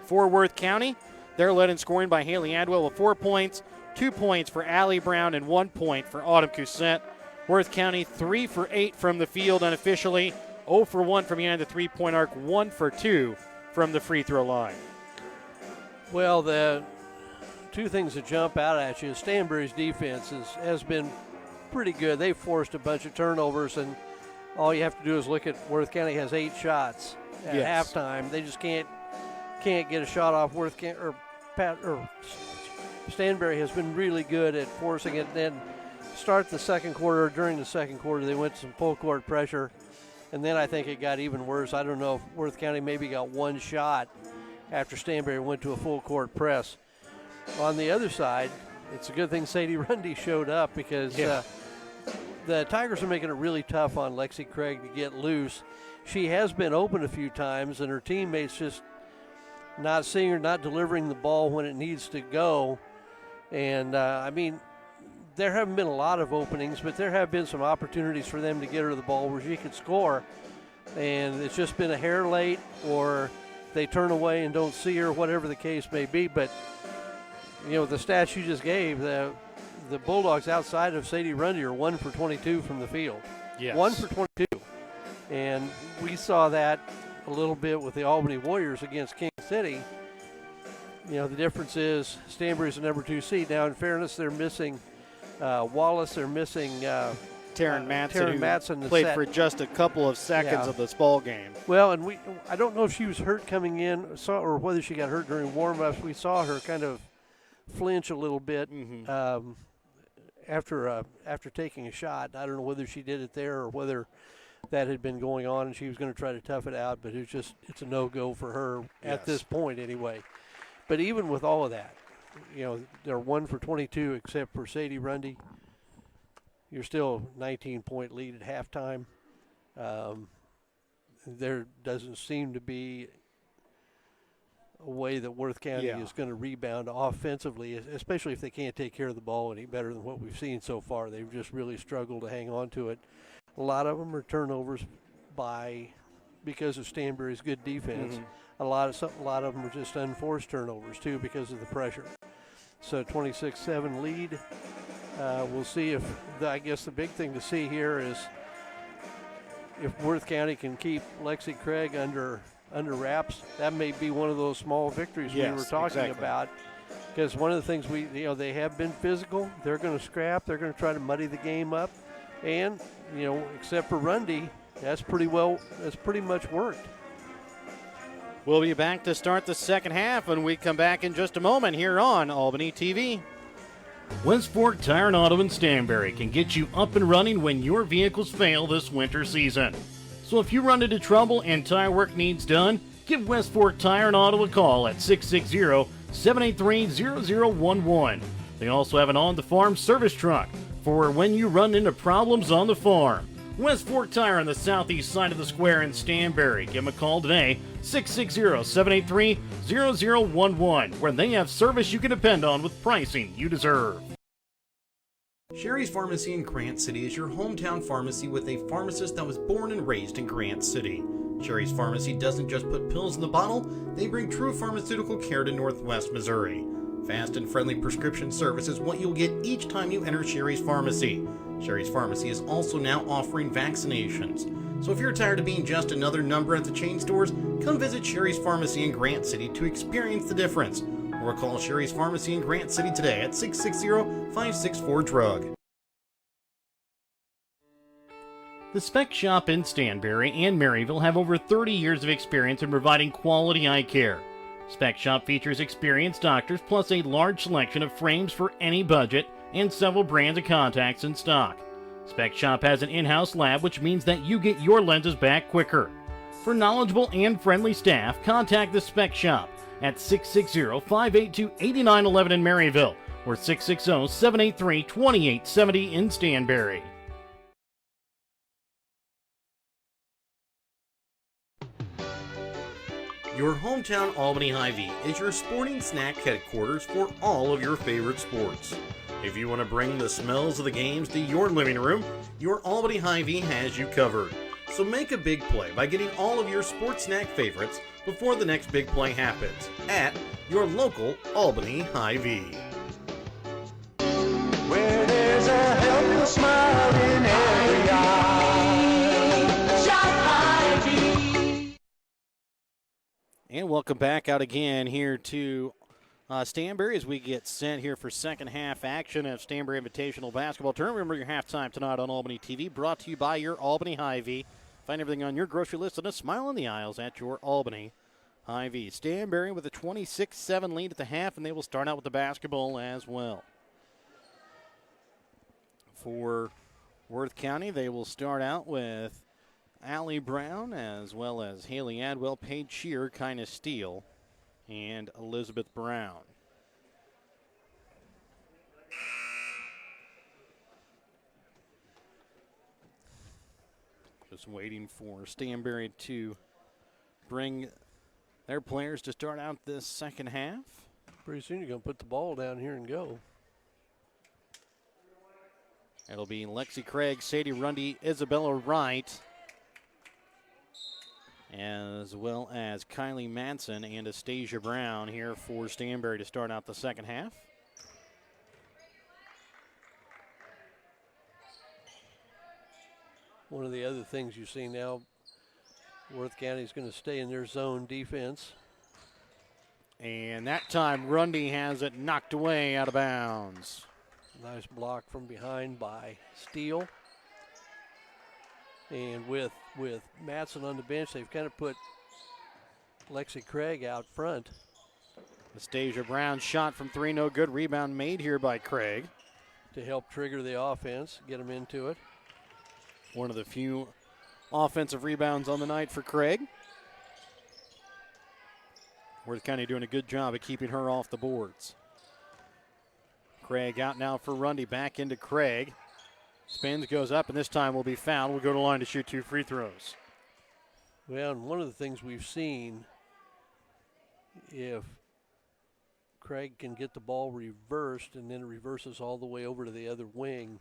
For Worth County, they're led in scoring by Haley Adwell with 4 points, 2 points for Allie Brown, and 1 point for Autumn Cousette. Worth County, 3 for 8 from the field unofficially, 0 for 1 from behind the three-point arc, 1 for 2 from the free throw line. Well, the two things that jump out at you, Stanberry's defense has been pretty good. They've forced a bunch of turnovers, and all you have to do is look at Worth County has 8 shots at halftime. They just can't get a shot off. Stanberry has been really good at forcing it. Then start the second quarter. During the second quarter, they went to some full court pressure, and then I think it got even worse. I don't know if Worth County maybe got 1 shot after Stanberry went to a full court press. On the other side, it's a good thing Sadie Rundy showed up, because the Tigers are making it really tough on Lexi Craig to get loose. She has been open a few times, and her teammates just not seeing her, not delivering the ball when it needs to go. And, there haven't been a lot of openings, but there have been some opportunities for them to get her the ball where she could score. And it's just been a hair late, or they turn away and don't see her, whatever the case may be. But, the stats you just gave, the Bulldogs outside of Sadie Rundy are 1 for 22 from the field. Yes. 1 for 22. And we saw that a little bit with the Albany Warriors against King City. The difference is Stanberry's the number 2 seed. Now, in fairness, they're missing Wallace. They're missing Taryn Matson, who played for just a couple of seconds of this ball game. Well, and I don't know if she was hurt coming in, or whether she got hurt during warm-ups. We saw her kind of flinch a little bit after taking a shot. I don't know whether she did it there or whether that had been going on and she was going to try to tough it out, but it's a no-go for her at this point anyway. But even with all of that, they're 1 for 22 except for Sadie Rundy. You're still 19-point lead at halftime. There doesn't seem to be a way that Worth County is going to rebound offensively, especially if they can't take care of the ball any better than what we've seen so far. They've just really struggled to hang on to it. A lot of them are turnovers because of Stanberry's good defense. A lot of them are just unforced turnovers too because of the pressure. So 26-7 lead. We'll see if I guess the big thing to see here is if Worth County can keep Lexi Craig under wraps. That may be one of those small victories we were talking about, Because one of the things they have been physical. They're going to scrap. They're going to try to muddy the game up. And, except for Rundy, that's pretty much worked. We'll be back to start the second half when we come back in just a moment here on Albany TV. West Fork Tire and Auto in Stanberry can get you up and running when your vehicles fail this winter season. So if you run into trouble and tire work needs done, give West Fork Tire and Auto a call at 660-783-0011. They also have an on-the-farm service truck for when you run into problems on the farm. West Fork Tire on the southeast side of the square in Stanberry. Give them a call today, 660-783-0011, where they have service you can depend on with pricing you deserve. Sherry's Pharmacy in Grant City is your hometown pharmacy with a pharmacist that was born and raised in Grant City. Sherry's Pharmacy doesn't just put pills in the bottle, they bring true pharmaceutical care to Northwest Missouri. Fast and friendly prescription service is what you'll get each time you enter Sherry's Pharmacy. Sherry's Pharmacy is also now offering vaccinations. So if you're tired of being just another number at the chain stores, come visit Sherry's Pharmacy in Grant City to experience the difference. Or call Sherry's Pharmacy in Grant City today at 660-564-DRUG. The Spec Shop in Stanberry and Maryville have over 30 years of experience in providing quality eye care. Spec Shop features experienced doctors plus a large selection of frames for any budget and several brands of contacts in stock. Spec Shop has an in-house lab, which means that you get your lenses back quicker. For knowledgeable and friendly staff, contact the Spec Shop at 660-582-8911 in Maryville or 660-783-2870 in Stanberry. Your hometown Albany Hy-Vee is your sporting snack headquarters for all of your favorite sports. If you want to bring the smells of the games to your living room, your Albany Hy-Vee has you covered. So make a big play by getting all of your sports snack favorites before the next big play happens at your local Albany Hy-Vee. Where there's a helpless smile in every eye. Shop Hy-Vee. And welcome back out again here to Stanberry as we get set here for second half action of Stanberry Invitational Basketball Tournament. Remember your halftime tonight on Albany TV, brought to you by your Albany Hy-Vee. Find everything on your grocery list and a smile in the aisles at your Albany Hy-Vee. Stanberry with a 26-7 lead at the half, and they will start out with the basketball as well. For Worth County, they will start out with Allie Brown, as well as Haley Adwell, Paige Shear, Kyna Steele, and Elizabeth Brown. Just waiting for Stanberry to bring their players to start out this second half. Pretty soon you're going to put the ball down here and go. It'll be Lexi Craig, Sadie Rundy, Isabella Wright, as well as Kylie Manson and Astasia Brown here for Stanberry to start out the second half. One of the other things you see now, Worth County is going to stay in their zone defense. And that time, Rundy has it knocked away out of bounds. Nice block from behind by Steele. And with Matson on the bench, they've kind of put Lexi Craig out front. Astasia Brown shot from three, no good. Rebound made here by Craig. To help trigger the offense, get them into it. One of the few offensive rebounds on the night for Craig. Worth County doing a good job of keeping her off the boards. Craig out now for Rundy, back into Craig. Spins, goes up, and this time will be fouled. We'll go to the line to shoot 2 free throws. Well, and one of the things we've seen, if Craig can get the ball reversed and then it reverses all the way over to the other wing,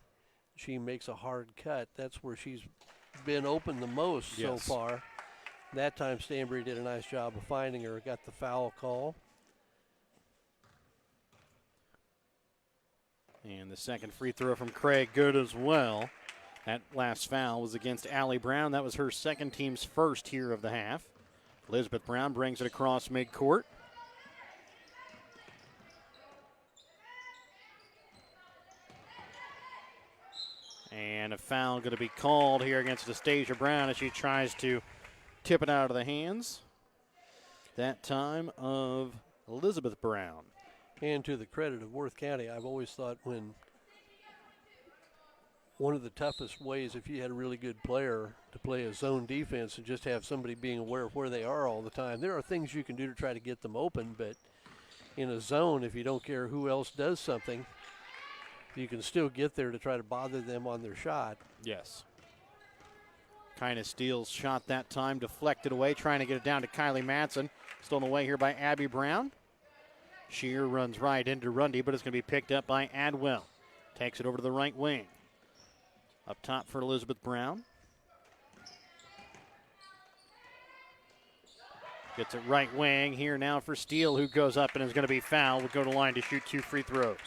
she makes a hard cut. That's where she's been open the most so far. That time Stanberry did a nice job of finding her, got the foul call. And the second free throw from Craig, good as well. That last foul was against Allie Brown. That was her second team's first here of the half. Elizabeth Brown brings it across midcourt. And a foul going to be called here against Anastasia Brown as she tries to tip it out of the hands. That time of Elizabeth Brown. And to the credit of Worth County, I've always thought when one of the toughest ways, if you had a really good player, to play a zone defense and just have somebody being aware of where they are all the time. There are things you can do to try to get them open, but in a zone, if you don't care who else does something, you can still get there to try to bother them on their shot. Yes. Kind of Steele's shot that time, deflected away, trying to get it down to Kylie Matson. Stolen away here by Abby Brown. Shear runs right into Rundy, but it's going to be picked up by Adwell. Takes it over to the right wing. Up top for Elizabeth Brown. Gets it right wing here now for Steele, who goes up and is going to be fouled. Will go to the line to shoot 2 free throws.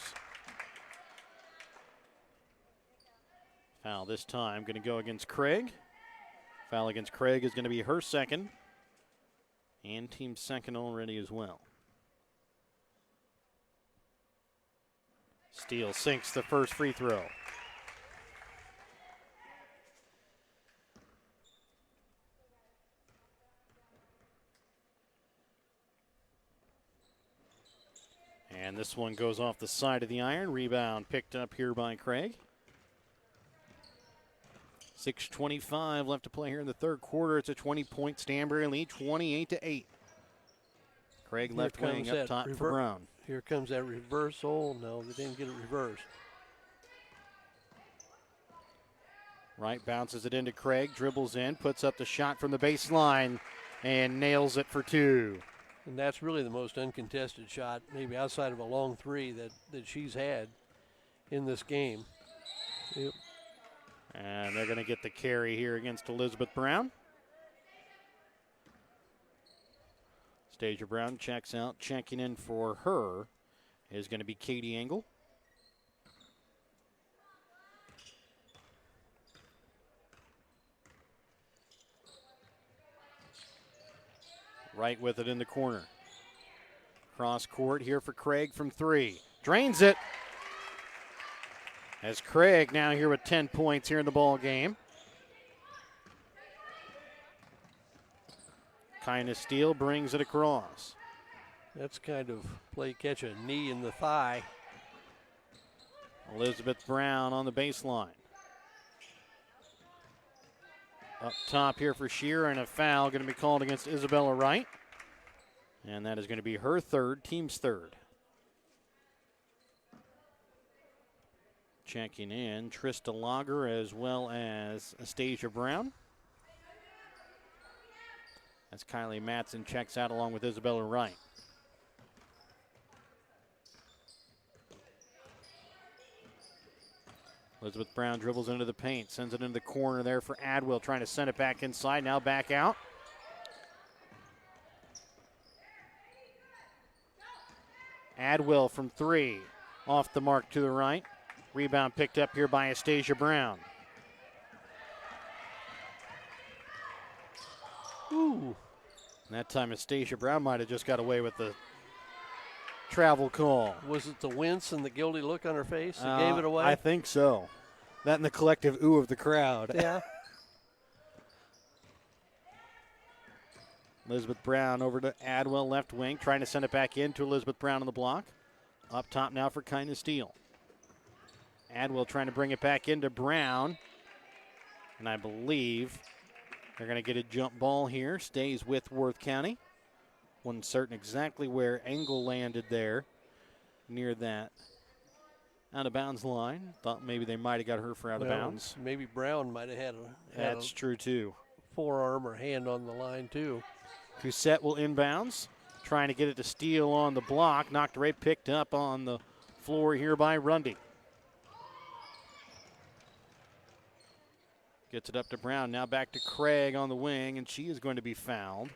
Foul this time going to go against Craig. Foul against Craig is going to be her second. And team second already as well. Steele sinks the first free throw. And this one goes off the side of the iron. Rebound picked up here by Craig. 6:25 left to play here in the third quarter. It's a 20-point Stanberry lead, 28-8. Craig left wing up top for Brown. Here comes that reversal. No, they didn't get it reversed. Right, bounces it into Craig, dribbles in, puts up the shot from the baseline, and nails it for 2. And that's really the most uncontested shot, maybe outside of a long three, that she's had in this game. Yep. And they're going to get the carry here against Elizabeth Brown. Stasia Brown checks out. Checking in for her is going to be Katie Engel. Right with it in the corner. Cross court here for Craig from 3. Drains it. As Craig now here with 10 points here in the ball game. Kind of Steele brings it across. That's kind of play catch a knee in the thigh. Elizabeth Brown on the baseline. Up top here for Shearer, and a foul going to be called against Isabella Wright. And that is going to be her third, team's third. Checking in, Trista Lager as well as Anastasia Brown. As Kylie Matson checks out along with Isabella Wright. Elizabeth Brown dribbles into the paint, sends it into the corner there for Adwell, trying to send it back inside, now back out. Adwell from 3, off the mark to the right. Rebound picked up here by Anastasia Brown. Ooh. And that time Anastasia Brown might have just got away with the travel call. Was it the wince and the guilty look on her face that gave it away? I think so. That and the collective ooh of the crowd. Yeah. Elizabeth Brown over to Adwell, left wing, trying to send it back in to Elizabeth Brown on the block. Up top now for Kindness Steele. Adwell trying to bring it back into Brown. And I believe they're going to get a jump ball here. Stays with Worth County. Wasn't certain exactly where Engel landed there near that out of bounds line. Thought maybe they might have got her for out of bounds. Maybe Brown might have had That's true too. Forearm or hand on the line too. Cousette will inbounds. Trying to get it to Steele on the block. Knocked right, picked up on the floor here by Rundy. Gets it up to Brown. Now back to Craig on the wing, and she is going to be fouled.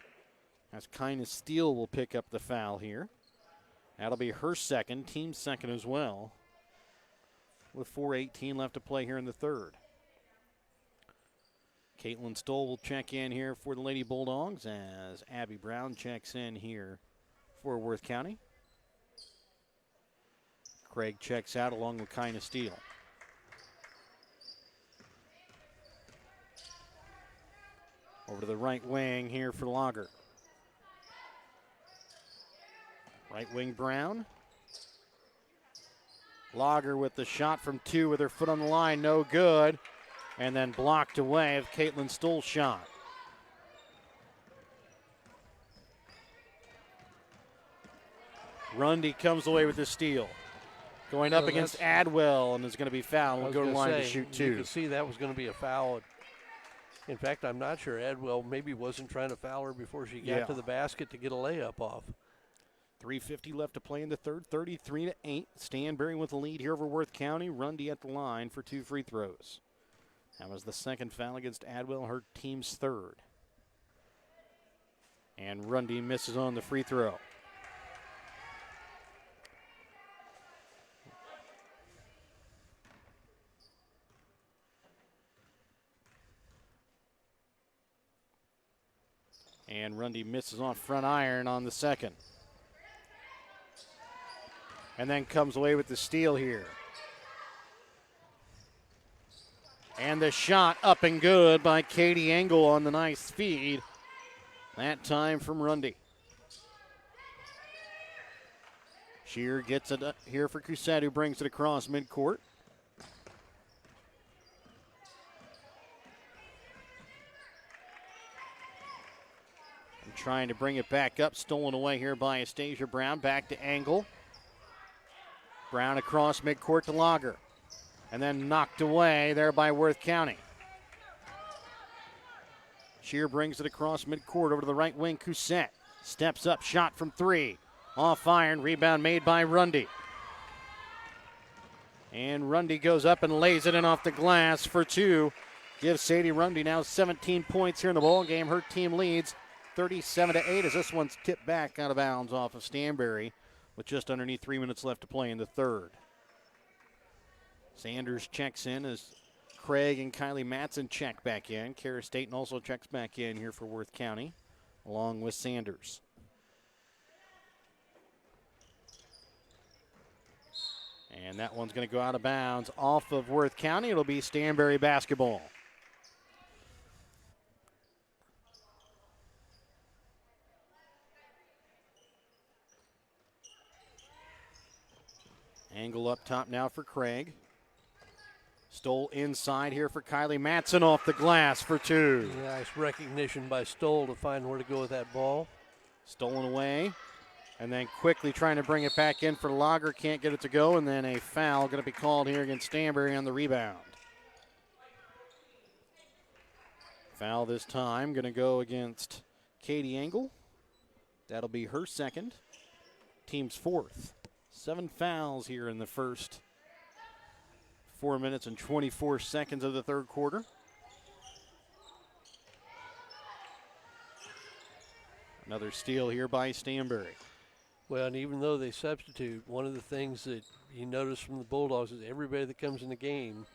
As Kindness Steele will pick up the foul here. That'll be her second, team second as well. With 4:18 left to play here in the third. Caitlin Stoll will check in here for the Lady Bulldogs as Abby Brown checks in here for Worth County. Craig checks out along with Kindness Steele. Over to the right wing here for Lager. Right wing Brown. Lager with the shot from 2 with her foot on the line, no good. And then blocked away of Caitlin Stoll's shot. Rundy comes away with the steal. Going up against Adwell and is going to be fouled. Will go to the line to shoot 2. You could see that was going to be a foul. In fact, I'm not sure Adwell maybe wasn't trying to foul her before she got to the basket to get a layup off. 3:50 left to play in the third, 33-8. Stanberry with the lead here over Worth County. Rundy at the line for 2 free throws. That was the second foul against Adwell, her team's third. And Rundy misses on the free throw. And Rundy misses on front iron on the second. And then comes away with the steal here. And the shot up and good by Katie Engel on the nice feed. That time from Rundy. Shear gets it up here for Cousette, who brings it across midcourt. Trying to bring it back up, stolen away here by Astasia Brown. Back to Engel. Brown across midcourt to Lager. And then knocked away there by Worth County. Shear brings it across midcourt over to the right wing. Cousette steps up, shot from 3. Off iron, rebound made by Rundy. And Rundy goes up and lays it in off the glass for 2. Gives Sadie Rundy now 17 points here in the ball game. Her team leads 37-8 as this one's tipped back out of bounds off of Stanberry with just underneath 3 minutes left to play in the third. Sanders checks in as Craig and Kylie Matson check back in. Kara Staten also checks back in here for Worth County along with Sanders. And that one's going to go out of bounds off of Worth County. It'll be Stanberry basketball. Angle up top now for Craig. Stoll inside here for Kylie Matson off the glass for 2. Nice recognition by Stoll to find where to go with that ball. Stolen away. And then quickly trying to bring it back in for Lager. Can't get it to go. And then a foul going to be called here against Stanberry on the rebound. Foul this time going to go against Katie Engel. That'll be her second. Team's 4th. 7 fouls here in the first 4 minutes and 24 seconds of the third quarter. Another steal here by Stanberry. Well, and even though they substitute, one of the things that you notice from the Bulldogs is everybody that comes in the game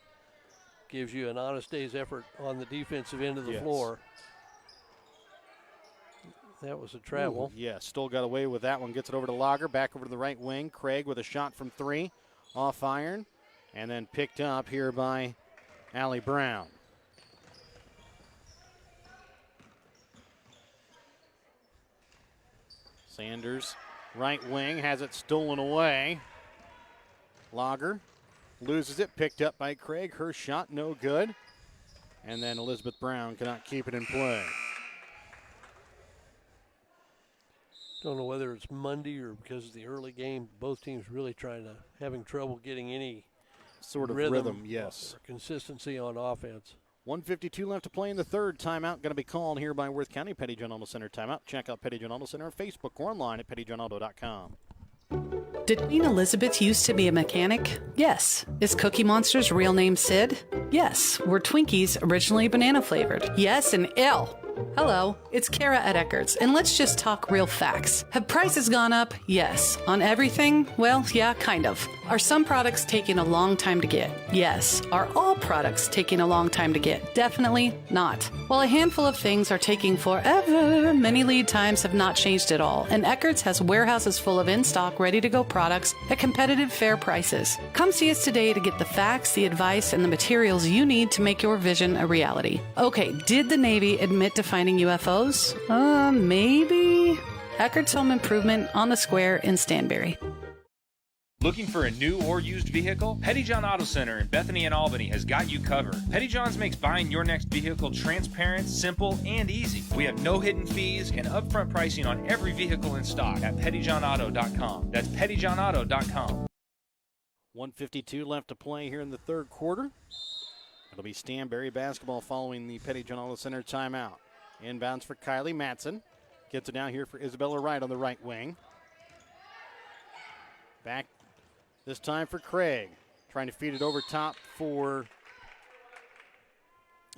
gives you an honest day's effort on the defensive end of the floor. That was a travel. Yeah, Stoll got away with that one. Gets it over to Lager. Back over to the right wing. Craig with a shot from 3. Off iron. And then picked up here by Allie Brown. Sanders, right wing, has it stolen away. Lager loses it. Picked up by Craig. Her shot no good. And then Elizabeth Brown cannot keep it in play. Don't know whether it's Monday or because of the early game. Both teams really having trouble getting any sort of rhythm, yes. Or consistency on offense. 1:52 left to play in the third. Timeout going to be called here by Worth County. Petty John Auto Center timeout. Check out Petty John Auto Center on Facebook or online at pettyjohnauto.com. Did Queen Elizabeth used to be a mechanic? Yes. Is Cookie Monster's real name Sid? Yes. Were Twinkies originally banana flavored? Yes and ill. Hello, it's Kara at Eckert's, and let's just talk real facts. Have prices gone up? Yes. On everything? Well, yeah, kind of. Are some products taking a long time to get? Yes. Are all products taking a long time to get? Definitely not. While a handful of things are taking forever, many lead times have not changed at all, and Eckert's has warehouses full of in-stock, ready-to-go products at competitive, fair prices. Come see us today to get the facts, the advice, and the materials you need to make your vision a reality. Okay, did the Navy admit to finding UFOs? Maybe. Eckert's Home Improvement on the Square in Stanberry. Looking for a new or used vehicle? Pettyjohn Auto Center in Bethany and Albany has got you covered. Pettyjohn's makes buying your next vehicle transparent, simple, and easy. We have no hidden fees and upfront pricing on every vehicle in stock at pettyjohnauto.com. That's pettyjohnauto.com. 1:52 left to play here in the third quarter. It'll be Stanberry basketball following the Pettyjohn Auto Center timeout. Inbounds for Kylie Matson. Gets it down here for Isabella Wright on the right wing. Back this time for Craig. Trying to feed it over top for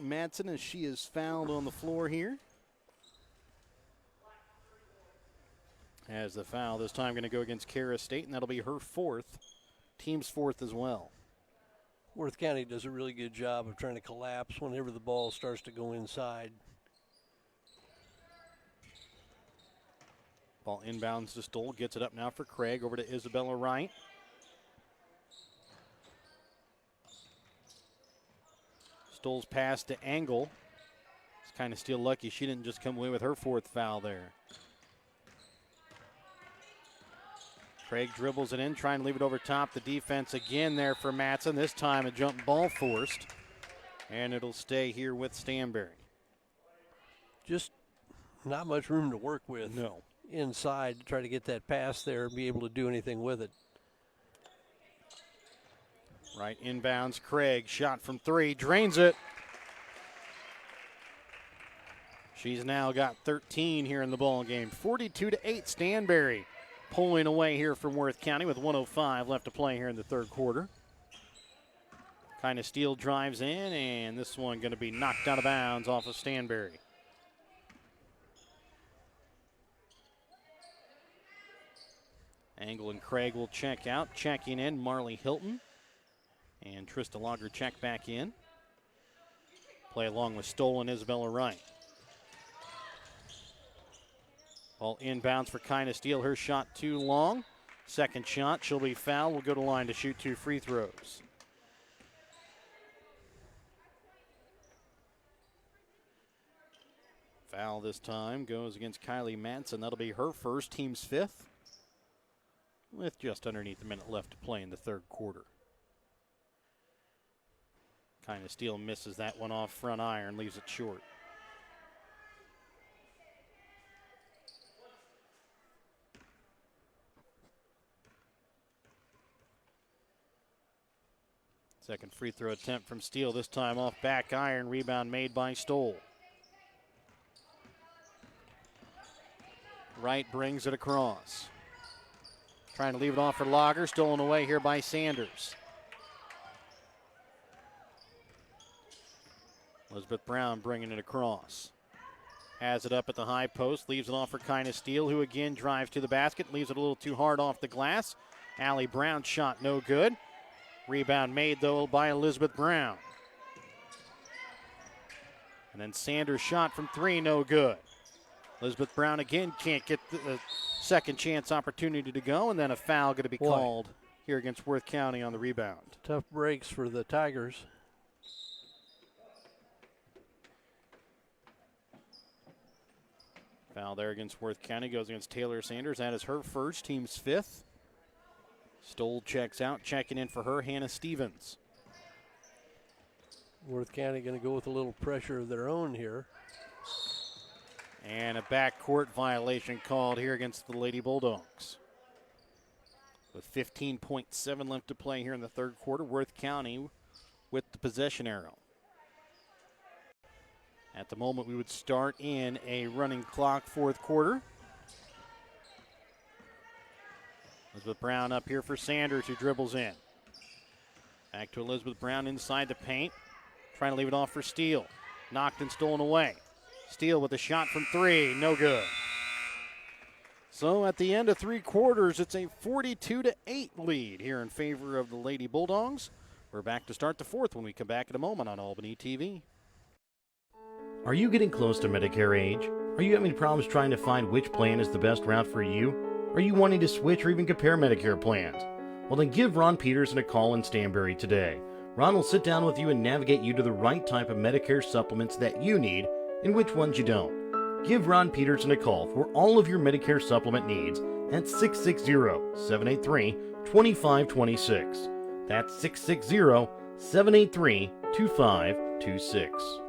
Matson as she is fouled on the floor here. As the foul this time going to go against Kara State, and that'll be her fourth, team's fourth as well. Worth County does a really good job of trying to collapse whenever the ball starts to go inside. Ball inbounds to Stoll, gets it up now for Craig, over to Isabella Wright. Stoll's pass to Angle. It's kind of still lucky she didn't just come away with her fourth foul there. Craig dribbles it in, trying to leave it over top. The defense again there for Matson. This time a jump ball forced, and it'll stay here with Stanberry. Just not much room to work with. No. Inside to try to get that pass there and be able to do anything with it. Right inbounds, Craig, shot from three, drains it. She's now got 13 here in the ball game. 42-8, Stanberry pulling away here from Worth County with 1:05 left to play here in the third quarter. Kind of Steele drives in, and this one going to be knocked out of bounds off of Stanberry. Angle and Craig will check out. Checking in, Marley Hilton. And Trista Lager check back in. Play along with Stoll and Isabella Wright. Ball inbounds for Kyna Steele. Her shot too long. Second shot, she'll be fouled. Will go to line to shoot 2 free throws. Foul this time goes against Kylie Matson. That'll be her first, team's fifth, with just underneath a minute left to play in the third quarter. Kyna Steele misses that one off front iron, leaves it short. Second free throw attempt from Steele, this time off back iron. Rebound made by Stoll. Wright brings it across. Trying to leave it off for Lager, stolen away here by Sanders. Elizabeth Brown bringing it across. Has it up at the high post, leaves it off for Kyna Steele, who again drives to the basket, leaves it a little too hard off the glass. Allie Brown's shot no good. Rebound made, though, by Elizabeth Brown. And then Sanders' shot from three, no good. Elizabeth Brown again can't get the second chance opportunity to go, and then a foul going to be called here against Worth County on the rebound. Tough breaks for the Tigers. Foul there against Worth County goes against Taylor Sanders. That is her first, team's fifth. Stoll checks out, checking in for her, Hannah Stevens. Worth County going to go with a little pressure of their own here. And a backcourt violation called here against the Lady Bulldogs. With 15.7 left to play here in the third quarter, Worth County with the possession arrow. At the moment, we would start in a running clock fourth quarter. Elizabeth Brown up here for Sanders, who dribbles in. Back to Elizabeth Brown inside the paint. Trying to leave it off for Steele. Knocked and stolen away. Steele with a shot from three, no good. So at the end of 3 quarters, it's a 42-8 lead here in favor of the Lady Bulldogs. We're back to start the 4th when we come back in a moment on Albany TV. Are you getting close to Medicare age? Are you having problems trying to find which plan is the best route for you? Are you wanting to switch or even compare Medicare plans? Well, then give Ron Peterson a call in Stanberry today. Ron will sit down with you and navigate you to the right type of Medicare supplements that you need and which ones you don't. Give Ron Peterson a call for all of your Medicare supplement needs at 660-783-2526. That's 660-783-2526.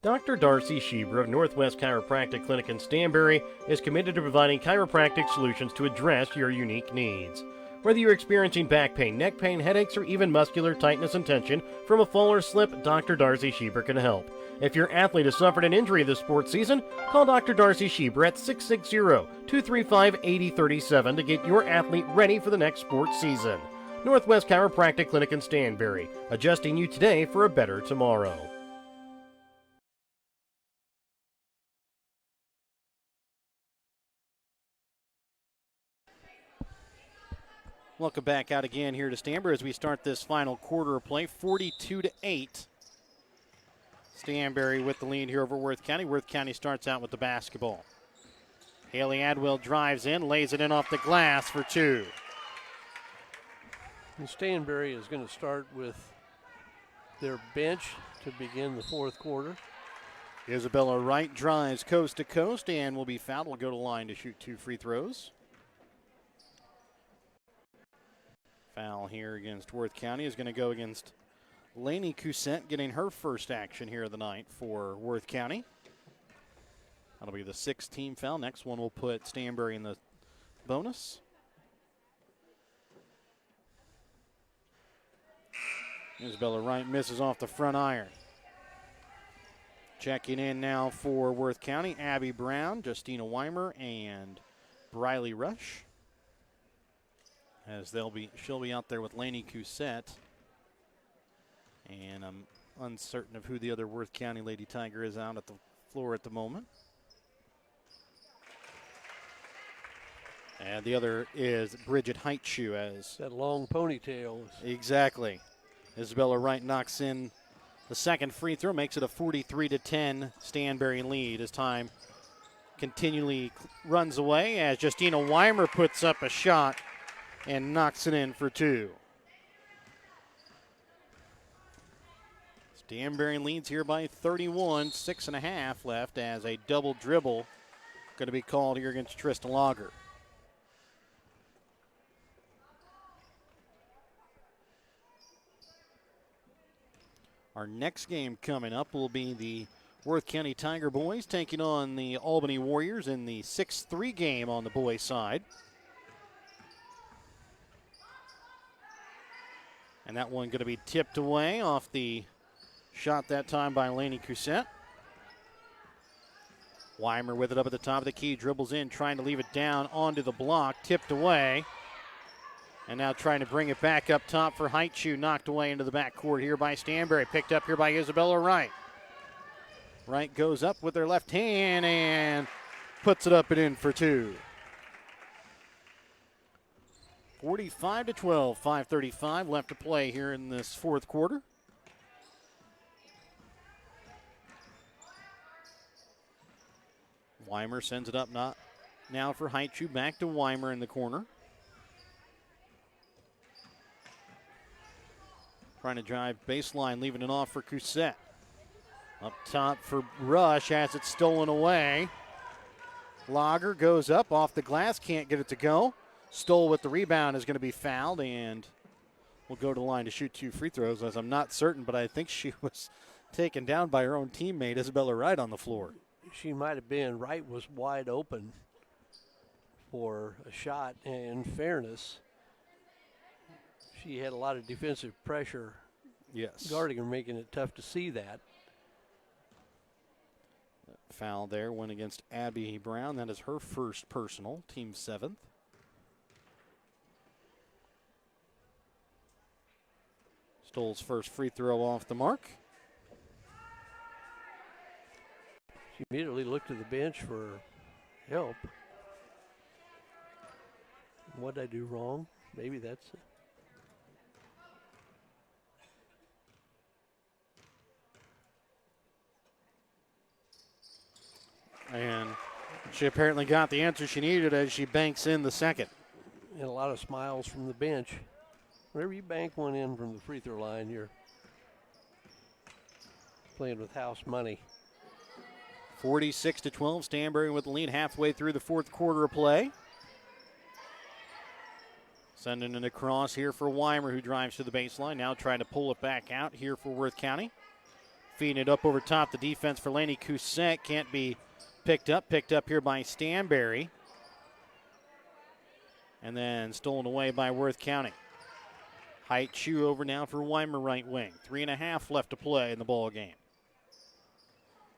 Dr. Darcy Schieber of Northwest Chiropractic Clinic in Stanberry is committed to providing chiropractic solutions to address your unique needs. Whether you're experiencing back pain, neck pain, headaches, or even muscular tightness and tension from a fall or slip, Dr. Darcy Schieber can help. If your athlete has suffered an injury this sports season, call Dr. Darcy Schieber at 660-235-8037 to get your athlete ready for the next sports season. Northwest Chiropractic Clinic in Stanberry, adjusting you today for a better tomorrow. Welcome back out again here to Stanberry as we start this final quarter of play, 42-8. Stanberry with the lead here over Worth County. Worth County starts out with the basketball. Haley Adwell drives in, lays it in off the glass for 2. And Stanberry is going to start with their bench to begin the 4th quarter. Isabella Wright drives coast to coast and will be fouled. Will go to the line to shoot 2 free throws. Foul here against Worth County is going to go against Lainey Cousette, getting her first action here of the night for Worth County. That'll be the 6th team foul. Next one will put Stanberry in the bonus. Isabella Wright misses off the front iron. Checking in now for Worth County, Abby Brown, Justina Weimer, and Briley Rush. As she'll be out there with Lainey Cousette. And I'm uncertain of who the other Worth County Lady Tiger is out at the floor at the moment. And the other is Bridget Heitschuh as that long ponytail. Exactly. Isabella Wright knocks in the second free throw, makes it a 43-10 Stanberry lead as time continually runs away as Justina Weimer puts up a shot and knocks it in for 2. Stanberry leads here by 31, 6.5 left as a double dribble going to be called here against Trista Lager. Our next game coming up will be the Worth County Tiger boys taking on the Albany Warriors in the 6-3 game on the boys' side. And that one going to be tipped away off the shot that time by Lainey Cousette. Weimer with it up at the top of the key, dribbles in, trying to leave it down onto the block, tipped away. And now trying to bring it back up top for Heitschuh, knocked away into the backcourt here by Stanberry, picked up here by Isabella Wright. Wright goes up with her left hand and puts it up and in for 2. 45-12, 5:35 left to play here in this 4th quarter. Weimer sends it up now for Heitschuh, back to Weimer in the corner. Trying to drive baseline, leaving it off for Cousette. Up top for Rush, has it stolen away. Lager goes up off the glass, can't get it to go. Stoll with the rebound is going to be fouled and will go to the line to shoot 2 free throws, as I'm not certain, but I think she was taken down by her own teammate, Isabella Wright, on the floor. She might have been. Wright was wide open for a shot. And in fairness, she had a lot of defensive pressure. Yes. Guarding her, making it tough to see that. Foul there went against Abby Brown. That is her first personal, team 7th. Stoll's first free throw off the mark. She immediately looked to the bench for help. What did I do wrong? Maybe that's it. And she apparently got the answer she needed as she banks in the second. And a lot of smiles from the bench. Whenever you bank one in from the free throw line, you're playing with house money. 46-12, Stanberry with the lead halfway through the fourth quarter of play. Sending it across here for Weimer, who drives to the baseline. Now trying to pull it back out here for Worth County. Feeding it up over top. The defense for Laney Cousette can't be picked up. Picked up here by Stanberry. And then stolen away by Worth County. Height Chu over now for Weimer right wing. 3.5 left to play in the ball game.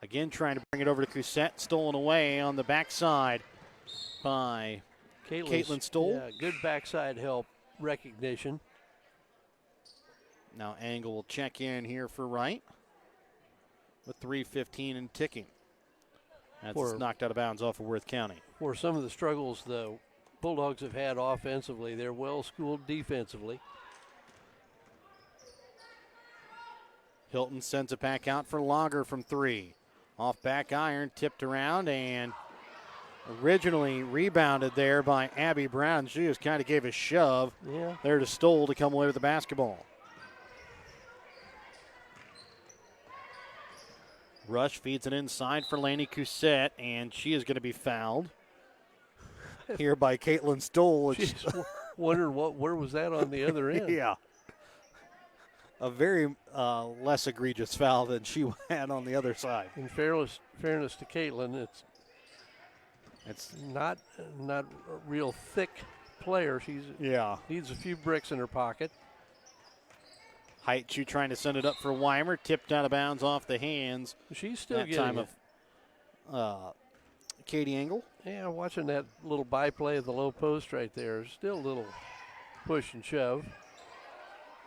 Again trying to bring it over to Cousette. Stolen away on the backside by Caitlin Stoll. Yeah, good backside help recognition. Now Angle will check in here for Wright with 3:15 and ticking. That's knocked out of bounds off of Worth County. For some of the struggles the Bulldogs have had offensively, they're well schooled defensively. Hilton sends it back out for Lager from 3. Off back iron, tipped around, and originally rebounded there by Abby Brown. She just kind of gave a shove there to Stoll to come away with the basketball. Rush feeds it inside for Laney Cousette, and she is going to be fouled here by Caitlin Stoll. She's wondering where was that on the other end. Yeah. A very less egregious foul than she had on the other side. In fairness to Caitlin, it's not a real thick player. She's needs a few bricks in her pocket. Height trying to send it up for Weimer, tipped out of bounds off the hands. She's still that getting time of Katie Engel. Yeah, watching that little byplay of the low post right there. Still a little push and shove.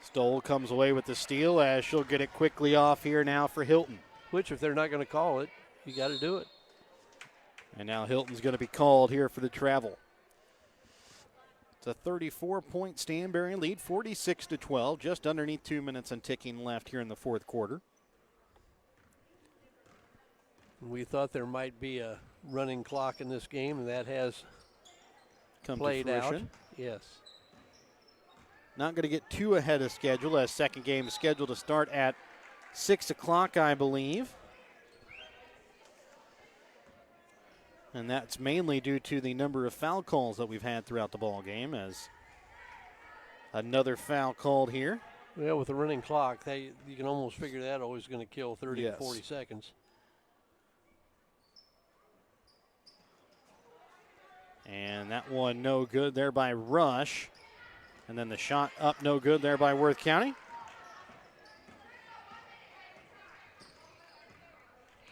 Stoll comes away with the steal as she'll get it quickly off here now for Hilton. Which, if they're not going to call it, you got to do it. And now Hilton's going to be called here for the travel. It's a 34-point Stanberry lead, 46-12, just underneath 2 minutes and ticking left here in the fourth quarter. We thought there might be a running clock in this game, and that has come played to out. fruition. Yes. Not going to get too ahead of schedule, as second game is scheduled to start at 6 o'clock, I believe. And that's mainly due to the number of foul calls that we've had throughout the ball game, as another foul called here. Yeah, with the running clock, you can almost figure that always going to kill 30 to 40 seconds. And that one no good there by Rush. And then the shot up no good there by Worth County.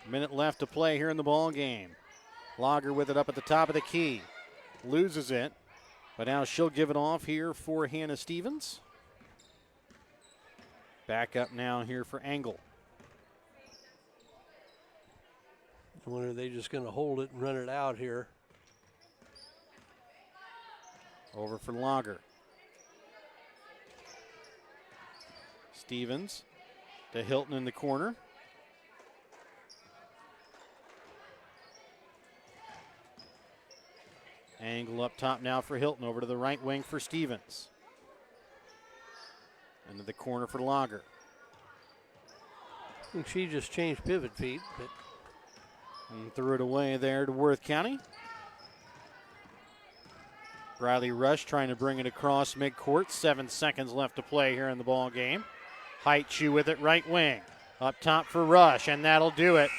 Minute left to play here in the ball game. Lager with it up at the top of the key. Loses it. But now she'll give it off here for Hannah Stevens. Back up now here for Angle. I wonder, are they just going to hold it and run it out here? Over for Lager. Stevens to Hilton in the corner. Angle up top now for Hilton. Over to the right wing for Stevens. Into the corner for Lager. I think she just changed pivot feet. And threw it away there to Worth County. Riley Rush trying to bring it across midcourt. 7 seconds left to play here in the ball game. Height with it right wing. Up top for Rush, and that'll do it.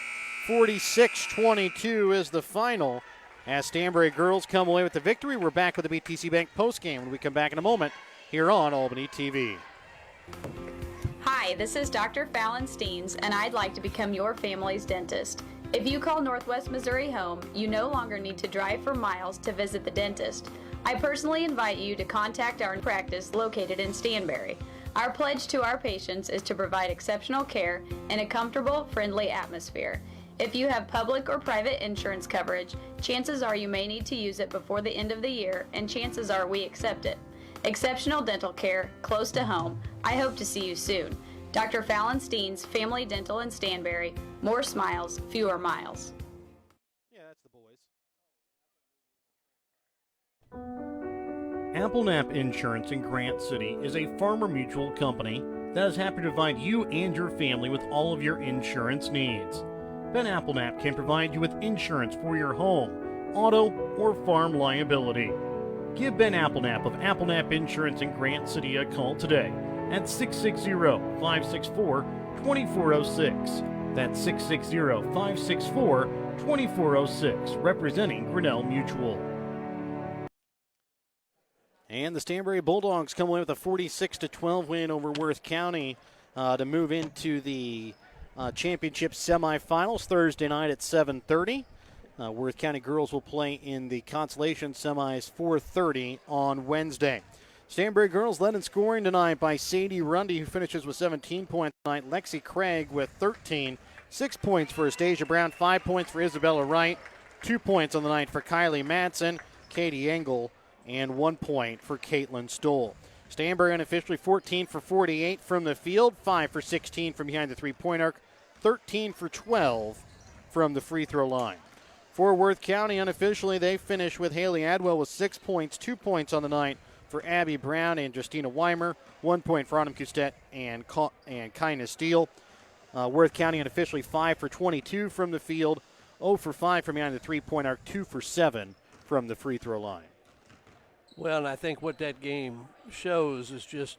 46-22 is the final as Stanberry girls come away with the victory. We're back with the BTC Bank postgame when we come back in a moment here on Albany TV. Hi, this is Dr. Fallon Steens, and I'd like to become your family's dentist. If you call Northwest Missouri home, you no longer need to drive for miles to visit the dentist. I personally invite you to contact our practice located in Stanberry. Our pledge to our patients is to provide exceptional care in a comfortable, friendly atmosphere. If you have public or private insurance coverage, chances are you may need to use it before the end of the year, and chances are we accept it. Exceptional dental care, close to home. I hope to see you soon. Dr. Fallon Steens, Family Dental in Stanberry. More smiles, fewer miles. Yeah, that's the boys. Applenap Insurance in Grant City is a farmer mutual company that is happy to provide you and your family with all of your insurance needs. Ben Applenap can provide you with insurance for your home, auto, or farm liability. Give Ben Applenap of Applenap Insurance in Grant City a call today at 660-564-2406. That's 660-564-2406, representing Grinnell Mutual. And the Stanberry Bulldogs come away with a 46-12 win over Worth County to move into the championship semifinals Thursday night at 7:30. Worth County girls will play in the consolation semis 4:30 on Wednesday. Stanberry girls led in scoring tonight by Sadie Rundy, who finishes with 17 points tonight. Lexi Craig with 13. 6 points for Astasia Brown, 5 points for Isabella Wright, 2 points on the night for Kylie Madsen, Katie Engel, and 1 point for Caitlin Stoll. Stanberry unofficially 14 for 48 from the field, 5 for 16 from behind the three-point arc, 13 for 12 from the free throw line. For Worth County, unofficially, they finish with Haley Adwell with 6 points, 2 points on the night for Abby Brown and Justina Weimer, 1 point for Autumn Custet and Kyna Steele. Worth County unofficially 5 for 22 from the field, 0 for 5 from behind the three-point arc, 2 for 7 from the free throw line. Well, and I think what that game shows is just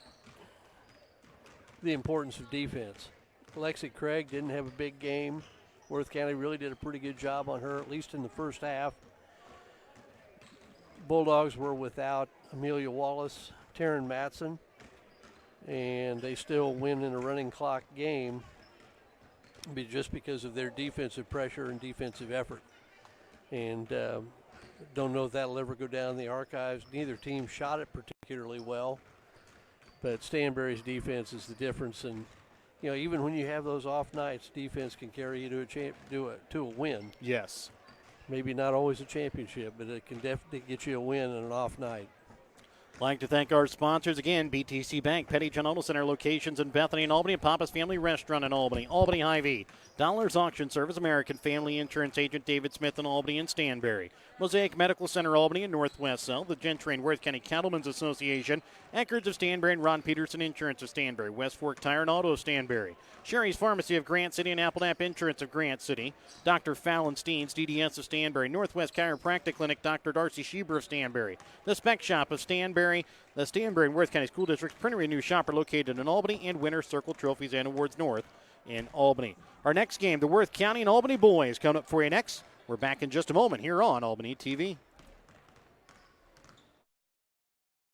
the importance of defense. Lexi Craig didn't have a big game. Worth County really did a pretty good job on her, at least in the first half. Bulldogs were without Amelia Wallace, Taryn Matson, and they still win in a running clock game just because of their defensive pressure and defensive effort. And don't know if that'll ever go down in the archives. Neither team shot it particularly well, but Stanberry's defense is the difference. And you know, even when you have those off nights, defense can carry you to a win. Yes. Maybe not always a championship, but it can definitely get you a win on an off night. I'd like to thank our sponsors again, BTC Bank, Petty John Auto Center locations in Bethany and Albany, and Papa's Family Restaurant in Albany, Albany Hy-Vee, Dollars Auction Service, American Family Insurance Agent David Smith in Albany and Stanberry, Mosaic Medical Center Albany and Northwest South, the Gentry and Worth County Cattlemen's Association, Eckerd's of Stanberry and Ron Peterson Insurance of Stanberry, West Fork Tire and Auto of Stanberry, Sherry's Pharmacy of Grant City and Applenap Insurance of Grant City, Dr. Fallon Steens, DDS of Stanberry, Northwest Chiropractic Clinic, Dr. Darcy Schieber of Stanberry, the Spec Shop of Stanberry, the Stanberry and Worth County School District's printer and new shopper located in Albany, and Winter Circle Trophies and Awards North in Albany. Our next game, the Worth County and Albany boys, coming up for you next. We're back in just a moment here on Albany TV.